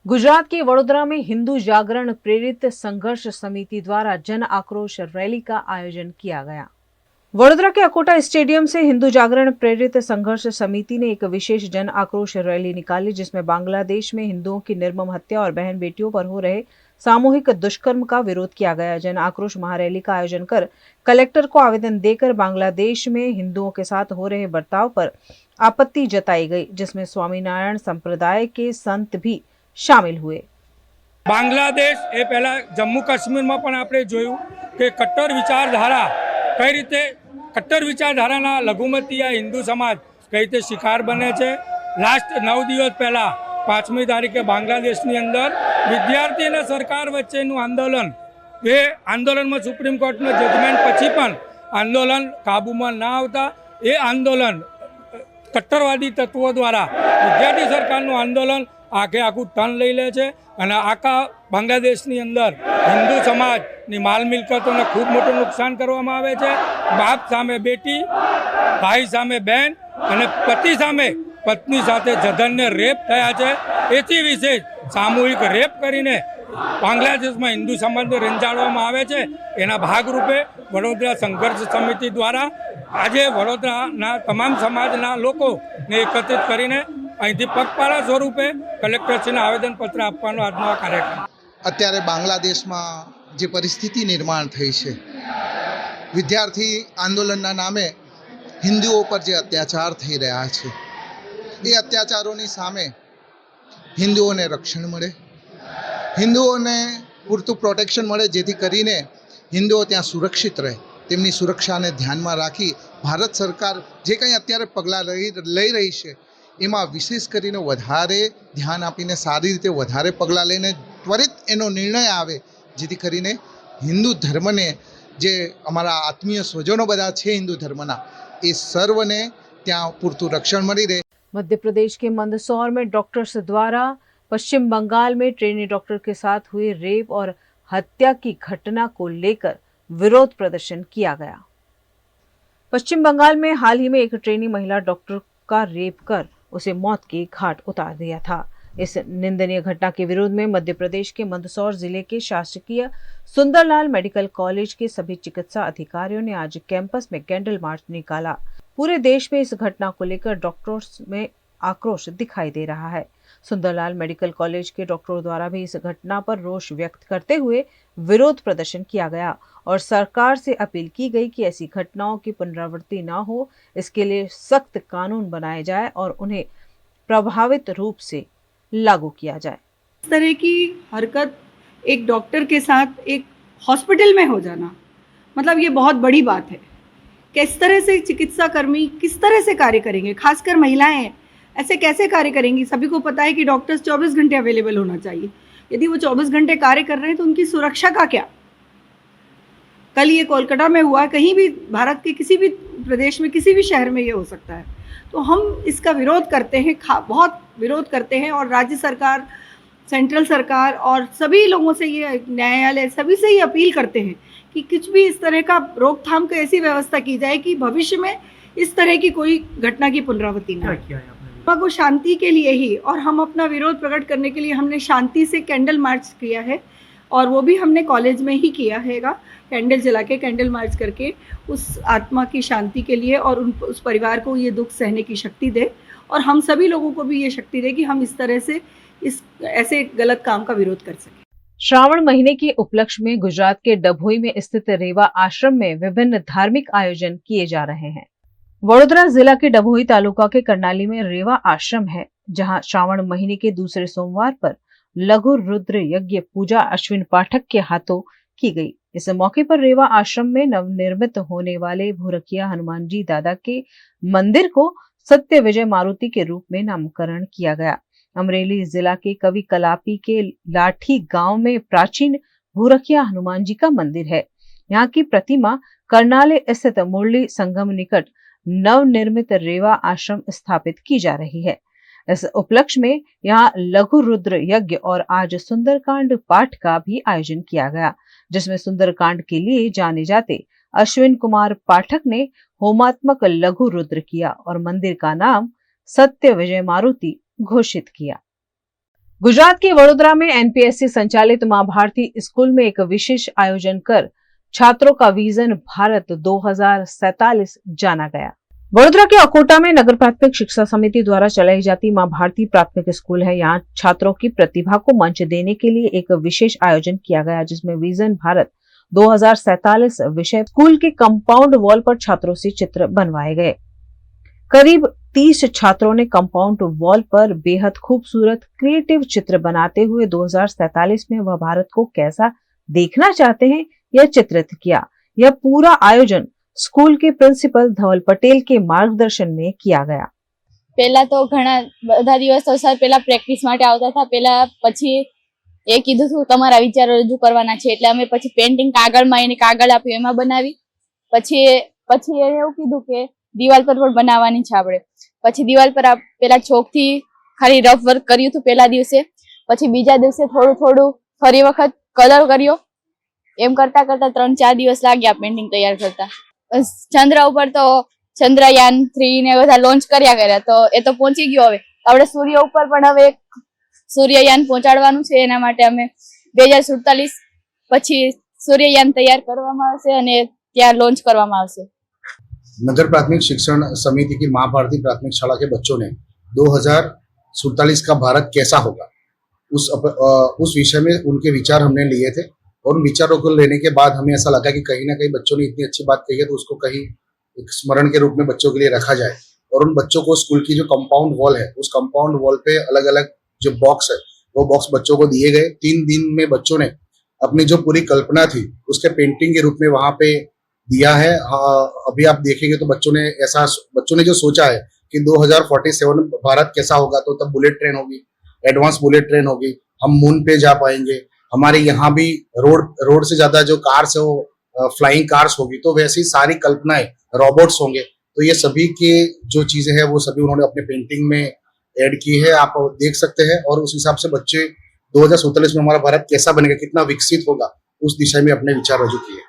गुजरात के वडोदरा में हिंदू जागरण प्रेरित संघर्ष समिति द्वारा जन आक्रोश रैली का आयोजन किया गया। वडोदरा के अकोटा स्टेडियम से हिंदू जागरण प्रेरित संघर्ष समिति ने एक विशेष जन आक्रोश रैली निकाली, जिसमें बांग्लादेश में हिंदुओं की निर्मम हत्या और बहन बेटियों पर हो रहे सामूहिक दुष्कर्म का विरोध किया गया। जन आक्रोश महारैली का आयोजन कर कलेक्टर को आवेदन देकर बांग्लादेश में हिंदुओं के साथ हो रहे बर्ताव पर आपत्ति जताई गई, जिसमें स्वामीनारायण संप्रदाय के संत भी शामिल हुए। बांग्लादेश ए पहला जम्मू काश्मीर में पण आपणे जोयुं के कट्टर विचारधारा कई रीते कट्टर विचारधाराना लघुमती हिंदू समाज कई रीते शिकार बने छे। लास्ट 9 दिवस पहला 5મી તારીખે બાંગ્લાદેશની અંદર વિદ્યાર્થી અને સરકાર વચ્ચેનું આંદોલન, એ આંદોલનમાં સુપ્રીમ કોર્ટનો જજમેન્ટ પછી પણ આંદોલન કાબૂમાં ના આવતા એ આંદોલન કટ્ટરવાદી તત્વો દ્વારા વિદ્યાર્થી સરકારનું આંદોલન આખે આખું ટર્ન લઈ લે છે અને આખા બાંગ્લાદેશની અંદર હિન્દુ સમાજની માલ મિલકતોને ખૂબ મોટું નુકસાન કરવામાં આવે છે। બાપ સામે બેટી, ભાઈ સામે બહેન અને પતિ સામે પત્ની સાથે જધન્ય રેપ થયા છે। એથી વિશેષ સામૂહિક રેપ કરીને બાંગ્લાદેશમાં હિન્દુ સમાજને રંજાડવામાં આવે છે। એના ભાગરૂપે વડોદરા સંઘર્ષ સમિતિ દ્વારા આજે વડોદરાના તમામ સમાજના લોકોને એકત્રિત કરીને અહીંથી પગપાળા સ્વરૂપે કલેક્ટરશ્રીને આવેદનપત્ર આપવાનો આજનો આ કાર્યક્રમ। અત્યારે બાંગ્લાદેશમાં જે પરિસ્થિતિ નિર્માણ થઈ છે, વિદ્યાર્થી આંદોલનના નામે હિન્દુઓ પર જે અત્યાચાર થઈ રહ્યા છે, એ અત્યાચારોની સામે હિન્દુઓને રક્ષણ મળે, હિન્દુઓને પૂરતું પ્રોટેક્શન મળે, જેથી કરીને હિન્દુઓ ત્યાં સુરક્ષિત રહે। તેમની સુરક્ષાને ધ્યાનમાં રાખી ભારત સરકાર જે કંઈ અત્યારે પગલાં લઈ રહી છે એમાં વિશેષ કરીને વધારે ધ્યાન આપીને સારી રીતે વધારે પગલાં લઈને ત્વરિત એનો નિર્ણય આવે, જેથી કરીને હિન્દુ ધર્મને જે અમારા આત્મીય સ્વજનો બધા છે હિન્દુ ધર્મના, એ સર્વને ત્યાં પૂરતું રક્ષણ મળી રહે। मध्य प्रदेश के मंदसौर में डॉक्टर्स द्वारा पश्चिम बंगाल में ट्रेनी डॉक्टर के साथ हुए रेप और हत्या की घटना को लेकर विरोध प्रदर्शन किया गया। पश्चिम बंगाल में हाल ही में एक ट्रेनी महिला डॉक्टर का रेप कर उसे मौत के घाट उतार दिया था। इस निंदनीय घटना के विरोध में मध्य प्रदेश के मंदसौर जिले के शासकीय सुंदरलाल मेडिकल कॉलेज के सभी चिकित्सा अधिकारियों ने आज कैंपस में कैंडल मार्च निकाला। पूरे देश में इस घटना को लेकर डॉक्टर्स में आक्रोश दिखाई दे रहा है। सुंदरलाल मेडिकल कॉलेज के डॉक्टरों द्वारा भी इस घटना पर रोष व्यक्त करते हुए विरोध प्रदर्शन किया गया और सरकार से अपील की गई कि ऐसी घटनाओं की पुनरावृत्ति न हो, इसके लिए सख्त कानून बनाए जाए और उन्हें प्रभावित रूप से लागू किया जाए। इस तरह की हरकत एक डॉक्टर के साथ एक हॉस्पिटल में हो जाना, मतलब ये बहुत बड़ी बात है। किस तरह से चिकित्सा कर्मी किस तरह से कार्य करेंगे, खासकर महिलाएं ऐसे कैसे कार्य करेंगी। सभी को पता है कि डॉक्टर्स 24 घंटे अवेलेबल होना चाहिए। यदि वो 24 घंटे कार्य कर रहे हैं तो उनकी सुरक्षा का क्या। कल ये कोलकाता में हुआ, कहीं भी भारत के किसी भी प्रदेश में किसी भी शहर में ये हो सकता है। तो हम इसका विरोध करते हैं, बहुत विरोध करते हैं। और राज्य सरकार, सेंट्रल सरकार और सभी लोगों से, ये न्यायालय सभी से ये अपील करते हैं कि कुछ भी इस तरह का रोकथाम की ऐसी व्यवस्था की जाए कि भविष्य में इस तरह की कोई घटना की पुनरावृत्ति न हो। को शांति के लिए ही, और हम अपना विरोध प्रकट करने के लिए हमने शांति से कैंडल मार्च किया है, और वो भी हमने कॉलेज में ही किया हैगा, कैंडल जला के कैंडल मार्च करके उस आत्मा की शांति के लिए, और उस परिवार को ये दुख सहने की शक्ति दे, और हम सभी लोगों को भी ये शक्ति दे कि हम इस तरह से इस ऐसे गलत काम का विरोध कर सकें। श्रावण महीने के उपलक्ष्य में गुजरात के डभोई में स्थित रेवा आश्रम में विभिन्न धार्मिक आयोजन किए जा रहे हैं। वडोदरा जिला के डभोई तालुका के करनाली में रेवा आश्रम है, जहां श्रावण महीने के दूसरे सोमवार पर लघु रुद्र यज्ञ पूजा अश्विन पाठक के हाथों की गई। इस मौके पर रेवा आश्रम में नवनिर्मित होने वाले भूरखिया हनुमान जी दादा के मंदिर को सत्य विजय मारुति के रूप में नामकरण किया गया। अमरेली जिला के कवि कलापी के लाठी गांव में प्राचीन भूरखिया हनुमान जी का मंदिर है। यहाँ की प्रतिमा करनाले स्थित मुरली संगम निकट नवनिर्मित रेवा आश्रम स्थापित की जा रही है। इस उपलक्ष्य में यहाँ लघु रुद्र यज्ञ और आज सुंदरकांड पाठ का भी आयोजन किया गया, जिसमें सुंदरकांड के लिए जाने जाते अश्विन कुमार पाठक ने होमात्मक लघु रुद्र किया और मंदिर का नाम सत्य विजय मारुति घोषित किया। गुजरात के वडोदरा में एनपीएससी संचालित मां भारती स्कूल में एक विशेष आयोजन कर छात्रों का विजन भारत 2047 जाना गया। वडोदरा के अकोटा में नगर प्राथमिक शिक्षा समिति द्वारा चलाई जाती मां भारती प्राथमिक स्कूल है। यहाँ छात्रों की प्रतिभा को मंच देने के लिए एक विशेष आयोजन किया गया, जिसमें विजन भारत 2047 विषय स्कूल के कंपाउंड वॉल पर छात्रों से चित्र बनवाए गए। करीब 30 छात्रों ने कंपाउंड वॉल पर बेहद खूबसूरत क्रिएटिव चित्र बनाते हुए 2047 में वह भारत को कैसा देखना चाहते हैं यह चित्रित किया। यह पूरा आयोजन स्कूल के प्रिंसिपल धवल पटेल के मार्गदर्शन में किया गया। पहला तो घણા બધા દિવસો સર પહેલા પ્રેક્ટિસ માટે આવતા હતા, પહેલા પછી એ કીધું હતું તમારા વિચારો રજૂ કરવાના છે, એટલે અમે પછી પેઇન્ટિંગ કાગળમાં એને કાગળ આપ્યું એમાં બનાવી, પછી એવું કીધું કે દિવાલ પર પણ બનાવવાની છે આપણે, પછી દિવાલ પર પેલા ચોકથી ખાલી રફ વર્ક કર્યું હતું પહેલા દિવસે, પછી બીજા દિવસે થોડું થોડું ફરી વખત કલર કર્યો, એમ કરતા કરતા 3-4 દિવસ લાગ્યા પેઇન્ટિંગ તૈયાર કરતા। ચંદ્ર ઉપર તો ચંદ્રયાન 3 ને બધા લોન્ચ કર્યા, તો એ તો પહોંચી ગયો। હવે આપણે સૂર્ય ઉપર પણ હવે એક સૂર્યયાન પહોંચાડવાનું છે, એના માટે અમે 2047 પછી સૂર્યયાન તૈયાર કરવામાં આવશે અને ત્યાં લોન્ચ કરવામાં આવશે। नगर प्राथमिक शिक्षण समिति की मां भारती प्राथमिक शाला के बच्चों ने 2047 का भारत कैसा होगा उस विषय में उनके विचार हमने लिए थे, और उन विचारों को लेने के बाद हमें ऐसा लगा कि कहीं ना कहीं बच्चों ने इतनी अच्छी बात कही है तो उसको कहीं एक स्मरण के रूप में बच्चों के लिए रखा जाए। और उन बच्चों को स्कूल की जो कंपाउंड वॉल है, उस कंपाउंड वॉल पे अलग अलग जो बॉक्स है वो बॉक्स बच्चों को दिए गए। 3 दिन में बच्चों ने अपनी जो पूरी कल्पना थी उसके पेंटिंग के रूप में वहां पे दिया है। अभी आप देखेंगे तो बच्चों ने जो सोचा है कि 2047 भारत कैसा होगा, तो तब बुलेट ट्रेन होगी, एडवांस बुलेट ट्रेन होगी, हम मून पे जा पाएंगे, हमारे यहाँ भी रोड से ज्यादा जो कार्स है वो फ्लाइंग कार्स होगी, तो वैसी सारी कल्पनाएं रोबोट्स होंगे। तो ये सभी के जो चीजें हैं वो सभी उन्होंने अपने पेंटिंग में ऐड की है, आप देख सकते हैं। और उस हिसाब से बच्चे 2047 में हमारा भारत कैसा बनेगा, कितना विकसित होगा, उस दिशा में अपने विचार रजू किए।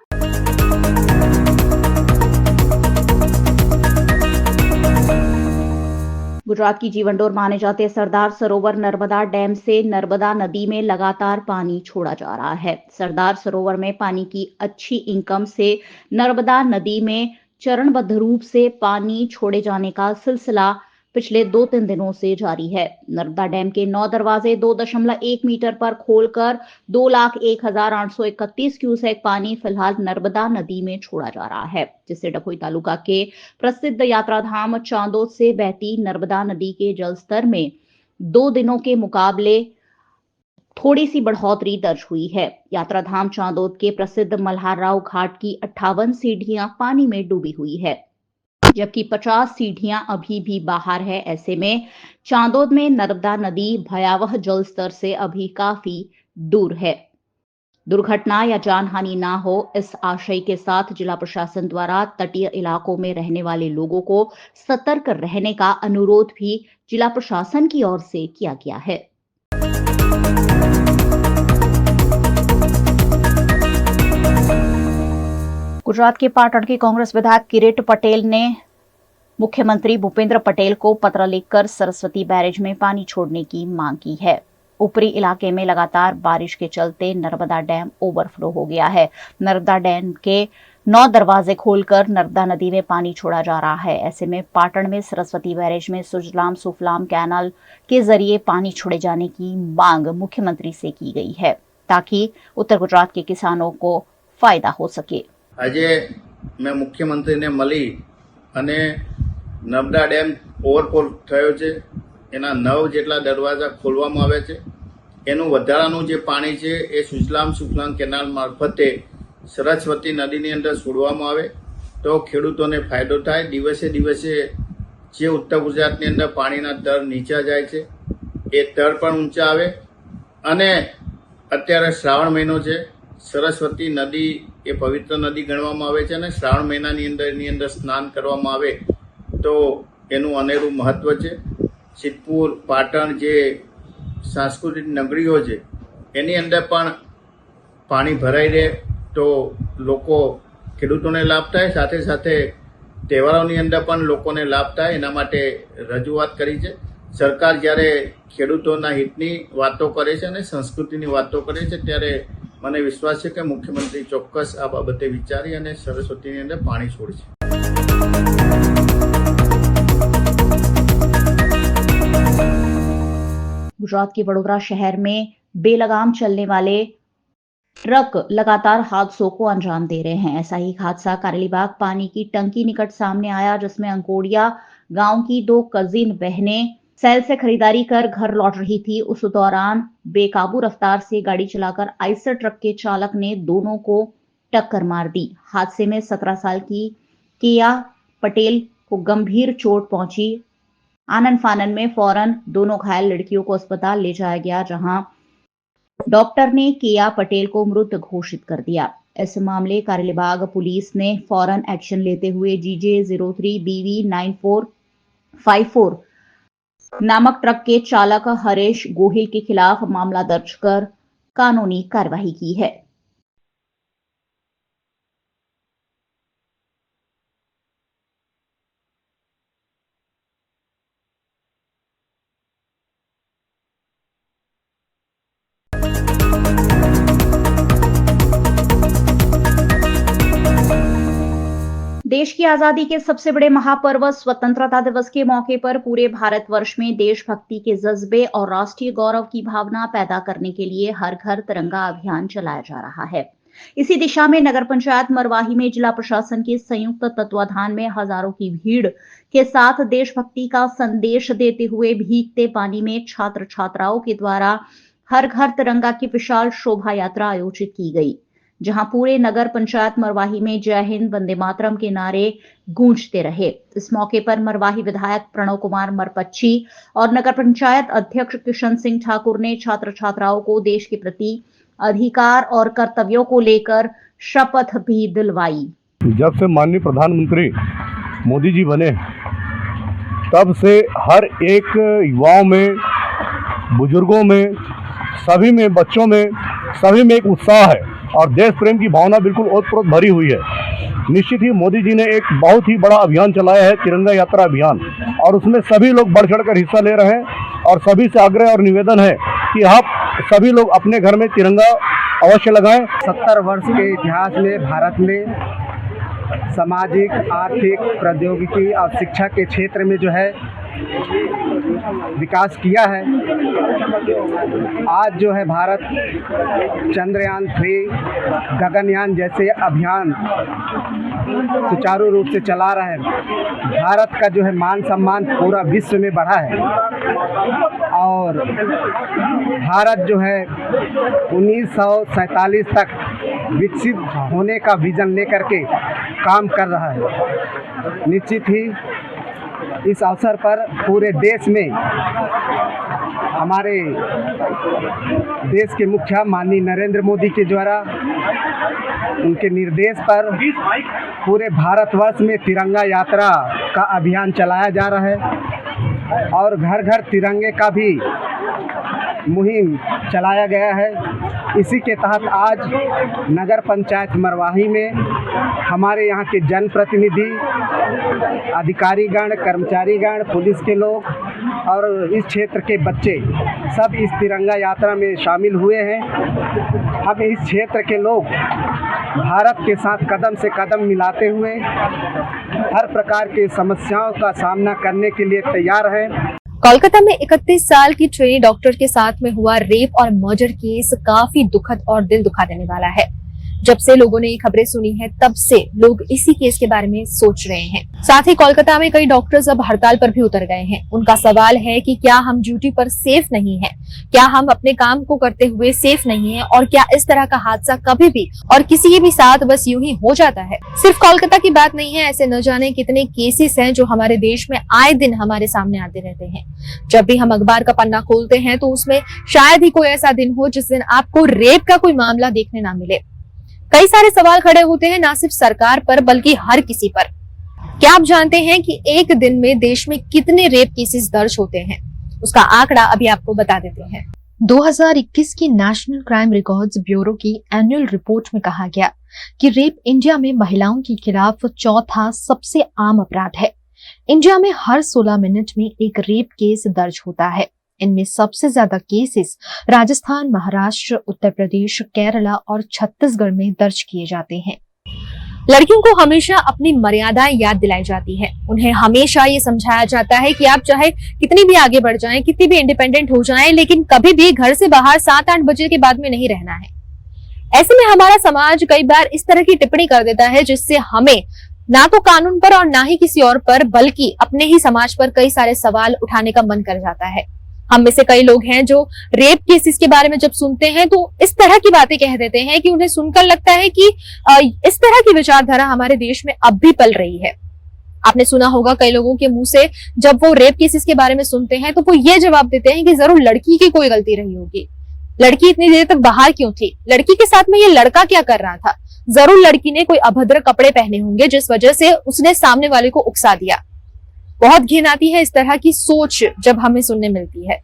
गुजरात की जीवनडोर माने जाते सरदार सरोवर नर्मदा डैम से नर्मदा नदी में लगातार पानी छोड़ा जा रहा है। सरदार सरोवर में पानी की अच्छी इनकम से नर्मदा नदी में चरणबद्ध रूप से पानी छोड़े जाने का सिलसिला पिछले 2-3 दिनों से जारी है। नर्मदा डैम के 9 दरवाजे 2.1 मीटर पर खोलकर 2,01,831 क्यूसेक पानी फिलहाल नर्मदा नदी में छोड़ा जा रहा है, जिससे डभोई तालुका के प्रसिद्ध यात्राधाम चांदोद से बहती नर्मदा नदी के जलस्तर में 2 दिनों के मुकाबले थोड़ी सी बढ़ोतरी दर्ज हुई है। यात्राधाम चांदोद के प्रसिद्ध मल्हारराव घाट की 58 सीढ़ियां पानी में डूबी हुई है, जबकि 50 सीढ़ियां अभी भी बाहर है। ऐसे में चांदोद में नर्मदा नदी भयावह जल स्तर से अभी काफी दूर है। दुर्घटना या जानहानि ना हो, इस आशय के साथ जिला प्रशासन द्वारा तटीय इलाकों में रहने वाले लोगों को सतर्क रहने का अनुरोध भी जिला प्रशासन की ओर से किया गया है। गुजरात के पाटण के कांग्रेस विधायक किरीट पटेल ने मुख्यमंत्री भूपेंद्र पटेल को पत्र लिखकर सरस्वती बैरेज में पानी छोड़ने की मांग की है। ऊपरी इलाके में लगातार बारिश के चलते नर्मदा डैम ओवरफ्लो हो गया है। नर्मदा डैम के 9 दरवाजे खोलकर नर्मदा नदी में पानी छोड़ा जा रहा है। ऐसे में पाटण में सरस्वती बैरेज में सुजलाम सुफलाम कैनाल के जरिए पानी छोड़े जाने की मांग मुख्यमंत्री से की गई है, ताकि उत्तर गुजरात के किसानों को फायदा हो सके। આજે મેં મુખ્યમંત્રીને મળી અને નર્મદા ડેમ ઓવરફ્લો થયો છે, એના 9 જેટલા દરવાજા ખોલવામાં આવ્યા છે, એનું વધારાનું જે પાણી છે એ સુજલામ સુફલામ કેનાલ મારફતે સરસ્વતી નદીની અંદર છોડવામાં આવે તો ખેડૂતોને ફાયદો થાય। દિવસે દિવસે જે ઉત્તર ગુજરાતની અંદર પાણીના સ્તર નીચા જાય છે એ સ્તર પણ ઊંચા આવે અને અત્યારે શ્રાવણ મહિનો છે, સરસ્વતી નદી એ પવિત્ર નદી ગણવામાં આવે છે અને શ્રાવણ મહિનાની અંદર એની અંદર સ્નાન કરવામાં આવે તો એનું અનેરું મહત્વ છે। સિદ્ધપુર પાટણ જે સાંસ્કૃતિક નગરીઓ છે એની અંદર પણ પાણી ભરાઈ રહે તો લોકો ખેડૂતોને લાભ થાય, સાથે સાથે તહેવારોની અંદર પણ લોકોને લાભ થાય, એના માટે રજૂઆત કરી છે। સરકાર જ્યારે ખેડૂતોના હિતની વાતો કરે છે અને સંસ્કૃતિની વાતો કરે છે ત્યારે મને વિશ્વાસ છે કે મુખ્યમંત્રી ચોક્કસ આ બાબતે વિચારી અને સરસ્વતીની અંદર પાણી છોડશે। गुजरात के वडोदरा शहर में बेलगाम चलने वाले ट्रक लगातार हादसों को अंजाम दे रहे हैं। ऐसा ही हादसा कारेलीबाग पानी की टंकी निकट सामने आया, जिसमें अंकोड़िया गांव की 2 कजिन बहनें सेल से खरीदारी कर घर लौट रही थी। उस दौरान बेकाबू रफ्तार से गाड़ी चलाकर आइसर ट्रक के चालक ने दोनों को टक्कर मार दी। हादसे में 17 साल की किया पटेल को गंभीर चोट पहुंची। आनन फानन में फौरन दोनों घायल लड़कियों को अस्पताल ले जाया गया, जहां डॉक्टर ने किया पटेल को मृत घोषित कर दिया। इस मामले कारेलीबाग पुलिस ने फौरन एक्शन लेते हुए GJ03BV9454 नामक ट्रक के चालक हरेश गोहिल के खिलाफ मामला दर्ज कर कानूनी कार्रवाई की है। देश की आजादी के सबसे बड़े महापर्व स्वतंत्रता दिवस के मौके पर पूरे भारतवर्ष में देशभक्ति के जज्बे और राष्ट्रीय गौरव की भावना पैदा करने के लिए हर घर तिरंगा अभियान चलाया जा रहा है। इसी दिशा में नगर पंचायत मरवाही में जिला प्रशासन के संयुक्त तत्वाधान में हजारों की भीड़ के साथ देशभक्ति का संदेश देते हुए भीगते पानी में छात्र छात्राओं के द्वारा हर घर तिरंगा की विशाल शोभा यात्रा आयोजित की गई, जहां पूरे नगर पंचायत मरवाही में जय हिंद वंदे मातरम के नारे गूंजते रहे। इस मौके पर मरवाही विधायक प्रणव कुमार मरपच्छी और नगर पंचायत अध्यक्ष किशन सिंह ठाकुर ने छात्र छात्राओं को देश के प्रति अधिकार और कर्तव्यों को लेकर शपथ भी दिलवाई। जब से माननीय प्रधानमंत्री मोदी जी बने तब से हर एक युवाओं में, बुजुर्गों में, सभी में, बच्चों में, सभी में एक उत्साह है और देश प्रेम की भावना बिल्कुल ओतप्रोत भरी हुई है। निश्चित ही मोदी जी ने एक बहुत ही बड़ा अभियान चलाया है, तिरंगा यात्रा अभियान, और उसमें सभी लोग बढ़ चढ़ कर हिस्सा ले रहे हैं और सभी से आग्रह और निवेदन है कि आप सभी लोग अपने घर में तिरंगा अवश्य लगाएं। 70 वर्ष के इतिहास में भारत में सामाजिक, आर्थिक, प्रौद्योगिकी और शिक्षा के क्षेत्र में जो है विकास किया है। आज जो है भारत चंद्रयान 3, गगनयान जैसे अभियान सुचारू रूप से चला रहा है। भारत का जो है मान सम्मान पूरा विश्व में बढ़ा है और भारत जो है 1947 तक विकसित होने का विजन लेकर के काम कर रहा है। निश्चित ही इस अवसर पर पूरे देश में हमारे देश के मुखिया माननीय नरेंद्र मोदी के द्वारा उनके निर्देश पर पूरे भारतवर्ष में तिरंगा यात्रा का अभियान चलाया जा रहा है और घर घर तिरंगे का भी मुहिम चलाया गया है। इसी के तहत आज नगर पंचायत मरवाही में हमारे यहाँ के जनप्रतिनिधि, अधिकारीगण, कर्मचारीगण, पुलिस के लोग और इस क्षेत्र के बच्चे सब इस तिरंगा यात्रा में शामिल हुए हैं। हम इस क्षेत्र के लोग भारत के साथ कदम से कदम मिलाते हुए हर प्रकार की समस्याओं का सामना करने के लिए तैयार हैं। कोलकाता में 31 साल की ट्रेनी डॉक्टर के साथ में हुआ रेप और मर्डर केस काफी दुखद और दिल दुखा देने वाला है। जब से लोगों ने ये खबरें सुनी है तब से लोग इसी केस के बारे में सोच रहे हैं। साथ ही कोलकाता में कई डॉक्टर्स अब हड़ताल पर भी उतर गए हैं। उनका सवाल है कि क्या हम ड्यूटी पर सेफ नहीं हैं? क्या हम अपने काम को करते हुए सेफ नहीं हैं? और क्या इस तरह का हादसा कभी भी और किसी के भी साथ बस यूं ही हो जाता है? सिर्फ कोलकाता की बात नहीं है, ऐसे न जाने कितने केसेस हैं जो हमारे देश में आए दिन हमारे सामने आते रहते हैं। जब भी हम अखबार का पन्ना खोलते हैं तो उसमें शायद ही कोई ऐसा दिन हो जिस दिन आपको रेप का कोई मामला देखने ना मिले। कई सारे सवाल खड़े होते हैं ना सिर्फ सरकार पर बल्कि हर किसी पर। क्या आप जानते हैं कि एक दिन में देश में कितने रेप केसेस दर्ज होते हैं? उसका आंकड़ा अभी आपको बता देते हैं। 2021 की नेशनल क्राइम रिकॉर्ड्स ब्यूरो की एनुअल रिपोर्ट में कहा गया कि रेप इंडिया में महिलाओं के खिलाफ चौथा सबसे आम अपराध है। इंडिया में हर 16 मिनट में एक रेप केस दर्ज होता है। इनमें सबसे ज्यादा केसेस राजस्थान, महाराष्ट्र, उत्तर प्रदेश, केरला और छत्तीसगढ़ में दर्ज किए जाते हैं। लड़कियों को हमेशा अपनी मर्यादाएं याद दिलाई जाती है। उन्हें हमेशा ये समझाया जाता है कि आप चाहे कितनी भी आगे बढ़ जाएं, कितनी भी इंडिपेंडेंट हो जाएं, लेकिन कभी भी घर से बाहर 7-8 बजे के बाद में नहीं रहना है। ऐसे में हमारा समाज कई बार इस तरह की टिप्पणी कर देता है जिससे हमें ना तो कानून पर और ना ही किसी और पर बल्कि अपने ही समाज पर कई सारे सवाल उठाने का मन कर जाता है। हम में से कई लोग हैं जो रेप केसेस के बारे में जब सुनते हैं तो इस तरह की बातें कह देते हैं कि उन्हें सुनकर लगता है कि इस तरह की विचारधारा हमारे देश में अब भी पल रही है। आपने सुना होगा कई लोगों के मुंह से जब वो रेप केसेस के बारे में सुनते हैं तो वो ये जवाब देते हैं कि जरूर लड़की की कोई गलती रही होगी। लड़की इतनी देर तक बाहर क्यों थी? लड़की के साथ में ये लड़का क्या कर रहा था? जरूर लड़की ने कोई अभद्र कपड़े पहने होंगे जिस वजह से उसने सामने वाले को उकसा दिया। बहुत घिन आती है इस तरह की सोच जब हमें सुनने मिलती है।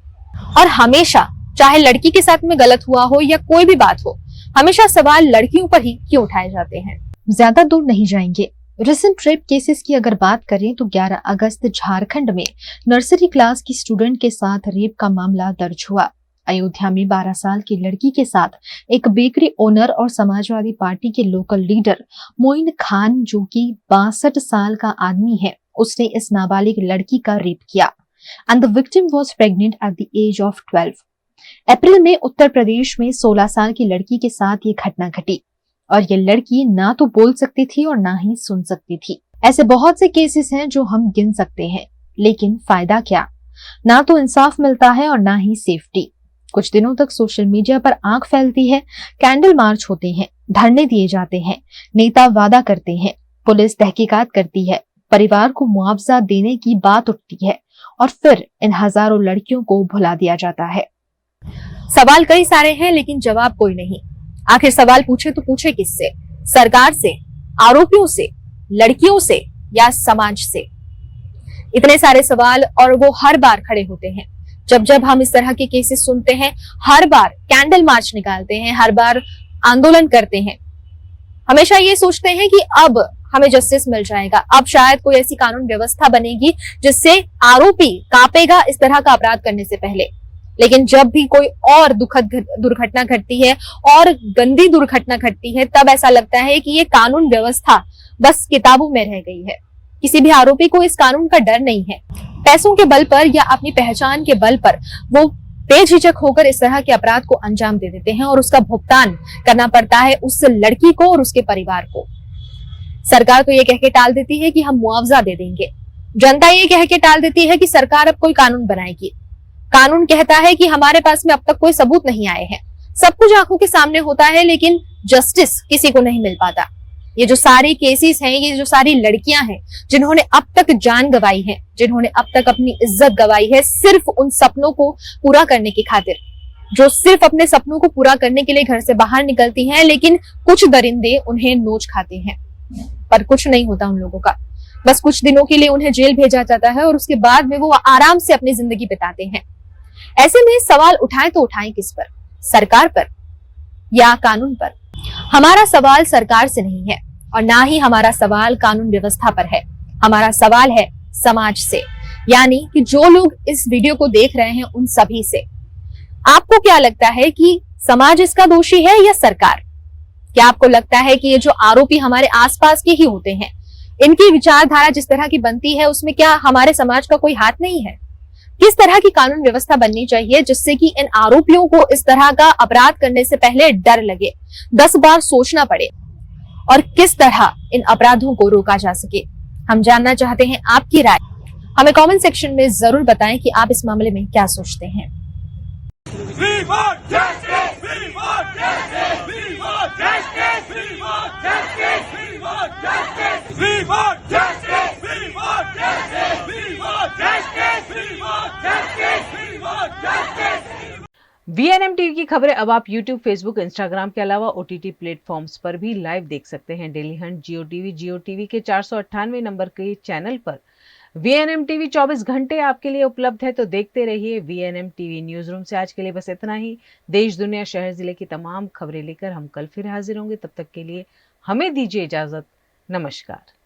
और हमेशा चाहे लड़की के साथ में गलत हुआ हो या कोई भी बात हो, हमेशा सवाल लड़कियों पर ही क्यों उठाए जाते हैं। ज्यादा दूर नहीं जाएंगे। रिसेंट रेप केसेस की अगर बात करें तो 11 अगस्त झारखंड में नर्सरी क्लास की स्टूडेंट के साथ रेप का मामला दर्ज हुआ। अयोध्या में 12 साल की लड़की के साथ एक बेकरी ओनर और समाजवादी पार्टी के लोकल लीडर मोइन खान, जो कि 62 साल का आदमी है, उसने इस नाबालिग लड़की का रेप किया and the victim was pregnant at the age of 12। अप्रैल में उत्तर प्रदेश में 16 साल की लड़की के साथ ये घटना घटी और ये लड़की ना तो बोल सकती थी और ना ही सुन सकती थी। ऐसे बहुत से केसेस हैं जो हम गिन सकते हैं, लेकिन फायदा क्या? ना तो इंसाफ मिलता है और ना ही सेफ्टी। कुछ दिनों तक सोशल मीडिया पर आंख फैलती है, कैंडल मार्च होते हैं, धरने दिए जाते हैं, नेता वादा करते हैं, पुलिस तहकीकात करती है, परिवार को मुआवजा देने की बात उठती है और फिर इन हजारों लड़कियों को भुला दिया जाता है। सवाल कई सारे हैं लेकिन जवाब कोई नहीं। आखिर सवाल पूछे तो पूछे किससे? सरकार से, आरोपियों से, लड़कियों से या समाज से? इतने सारे सवाल और वो हर बार खड़े होते हैं जब जब हम इस तरह के केसेस सुनते हैं। हर बार कैंडल मार्च निकालते हैं, हर बार आंदोलन करते हैं, हमेशा ये सोचते हैं कि अब हमें जस्टिस मिल जाएगा, अब शायद कोई ऐसी कानून व्यवस्था बनेगी जिससे आरोपी कांपेगा इस तरह का अपराध करने से पहले। लेकिन जब भी कोई और दुखद दुर्घटना घटती है और गंदी दुर्घटना घटती है तब ऐसा लगता है कि ये कानून व्यवस्था बस किताबों में रह गई है। किसी भी आरोपी को इस कानून का डर नहीं है। पैसों के बल पर या अपनी पहचान के बल पर वो बेझिझक होकर इस तरह के अपराध को अंजाम दे देते हैं और उसका भुगतान करना पड़ता है उस लड़की को और उसके परिवार को। सरकार तो ये कह के टाल देती है कि हम मुआवजा दे देंगे, जनता ये कह के टाल देती है कि सरकार अब कोई कानून बनाएगी। कानून कहता है कि हमारे पास में अब तक कोई सबूत नहीं आए हैं, सब कुछ आंखों के सामने होता है, लेकिन जस्टिस किसी को नहीं मिल पाता। ये जो सारे केसेस हैं, ये जो सारी लड़कियां हैं जिन्होंने अब तक जान गंवाई है, जिन्होंने अब तक अपनी इज्जत गंवाई है सिर्फ उन सपनों को पूरा करने की खातिर, जो सिर्फ अपने सपनों को पूरा करने के लिए घर से बाहर निकलती हैं, लेकिन कुछ दरिंदे उन्हें नोच खाते हैं, पर कुछ नहीं होता उन लोगों का। बस कुछ दिनों के लिए उन्हें जेल भेजा जाता है और उसके बाद में वो आराम से अपनी जिंदगी बिताते हैं। ऐसे में सवाल उठाएं तो उठाएं किस पर, सरकार पर या कानून पर? हमारा सवाल सरकार से नहीं है और ना ही हमारा सवाल कानून व्यवस्था पर है, हमारा सवाल है समाज से, यानी कि जो लोग इस वीडियो को देख रहे हैं उन सभी से। आपको क्या लगता है कि समाज इसका दोषी है या सरकार? क्या आपको लगता है कि ये जो आरोपी हमारे आसपास के ही होते हैं, इनकी विचारधारा जिस तरह की बनती है उसमें क्या हमारे समाज का कोई हाथ नहीं है? किस तरह की कानून व्यवस्था बननी चाहिए जिससे कि इन आरोपियों को इस तरह का अपराध करने से पहले डर लगे, 10 बार सोचना पड़े, और किस तरह इन अपराधों को रोका जा सके? हम जानना चाहते हैं आपकी राय। हमें कमेंट सेक्शन में जरूर बताएं कि आप इस मामले में क्या सोचते हैं। VNM टीवी की खबरें अब आप YouTube, Facebook, Instagram के अलावा OTT प्लेटफॉर्म्स पर भी लाइव देख सकते हैं। डेली हंट, जियो टीवी के 498 नंबर के चैनल पर VNM टीवी 24 घंटे आपके लिए उपलब्ध है, तो देखते रहिए VNM टीवी न्यूज रूम से। आज के लिए बस इतना ही। देश, दुनिया, शहर, जिले की तमाम खबरें लेकर हम कल फिर हाजिर होंगे। तब तक के लिए हमें दीजिए इजाजत। नमस्कार।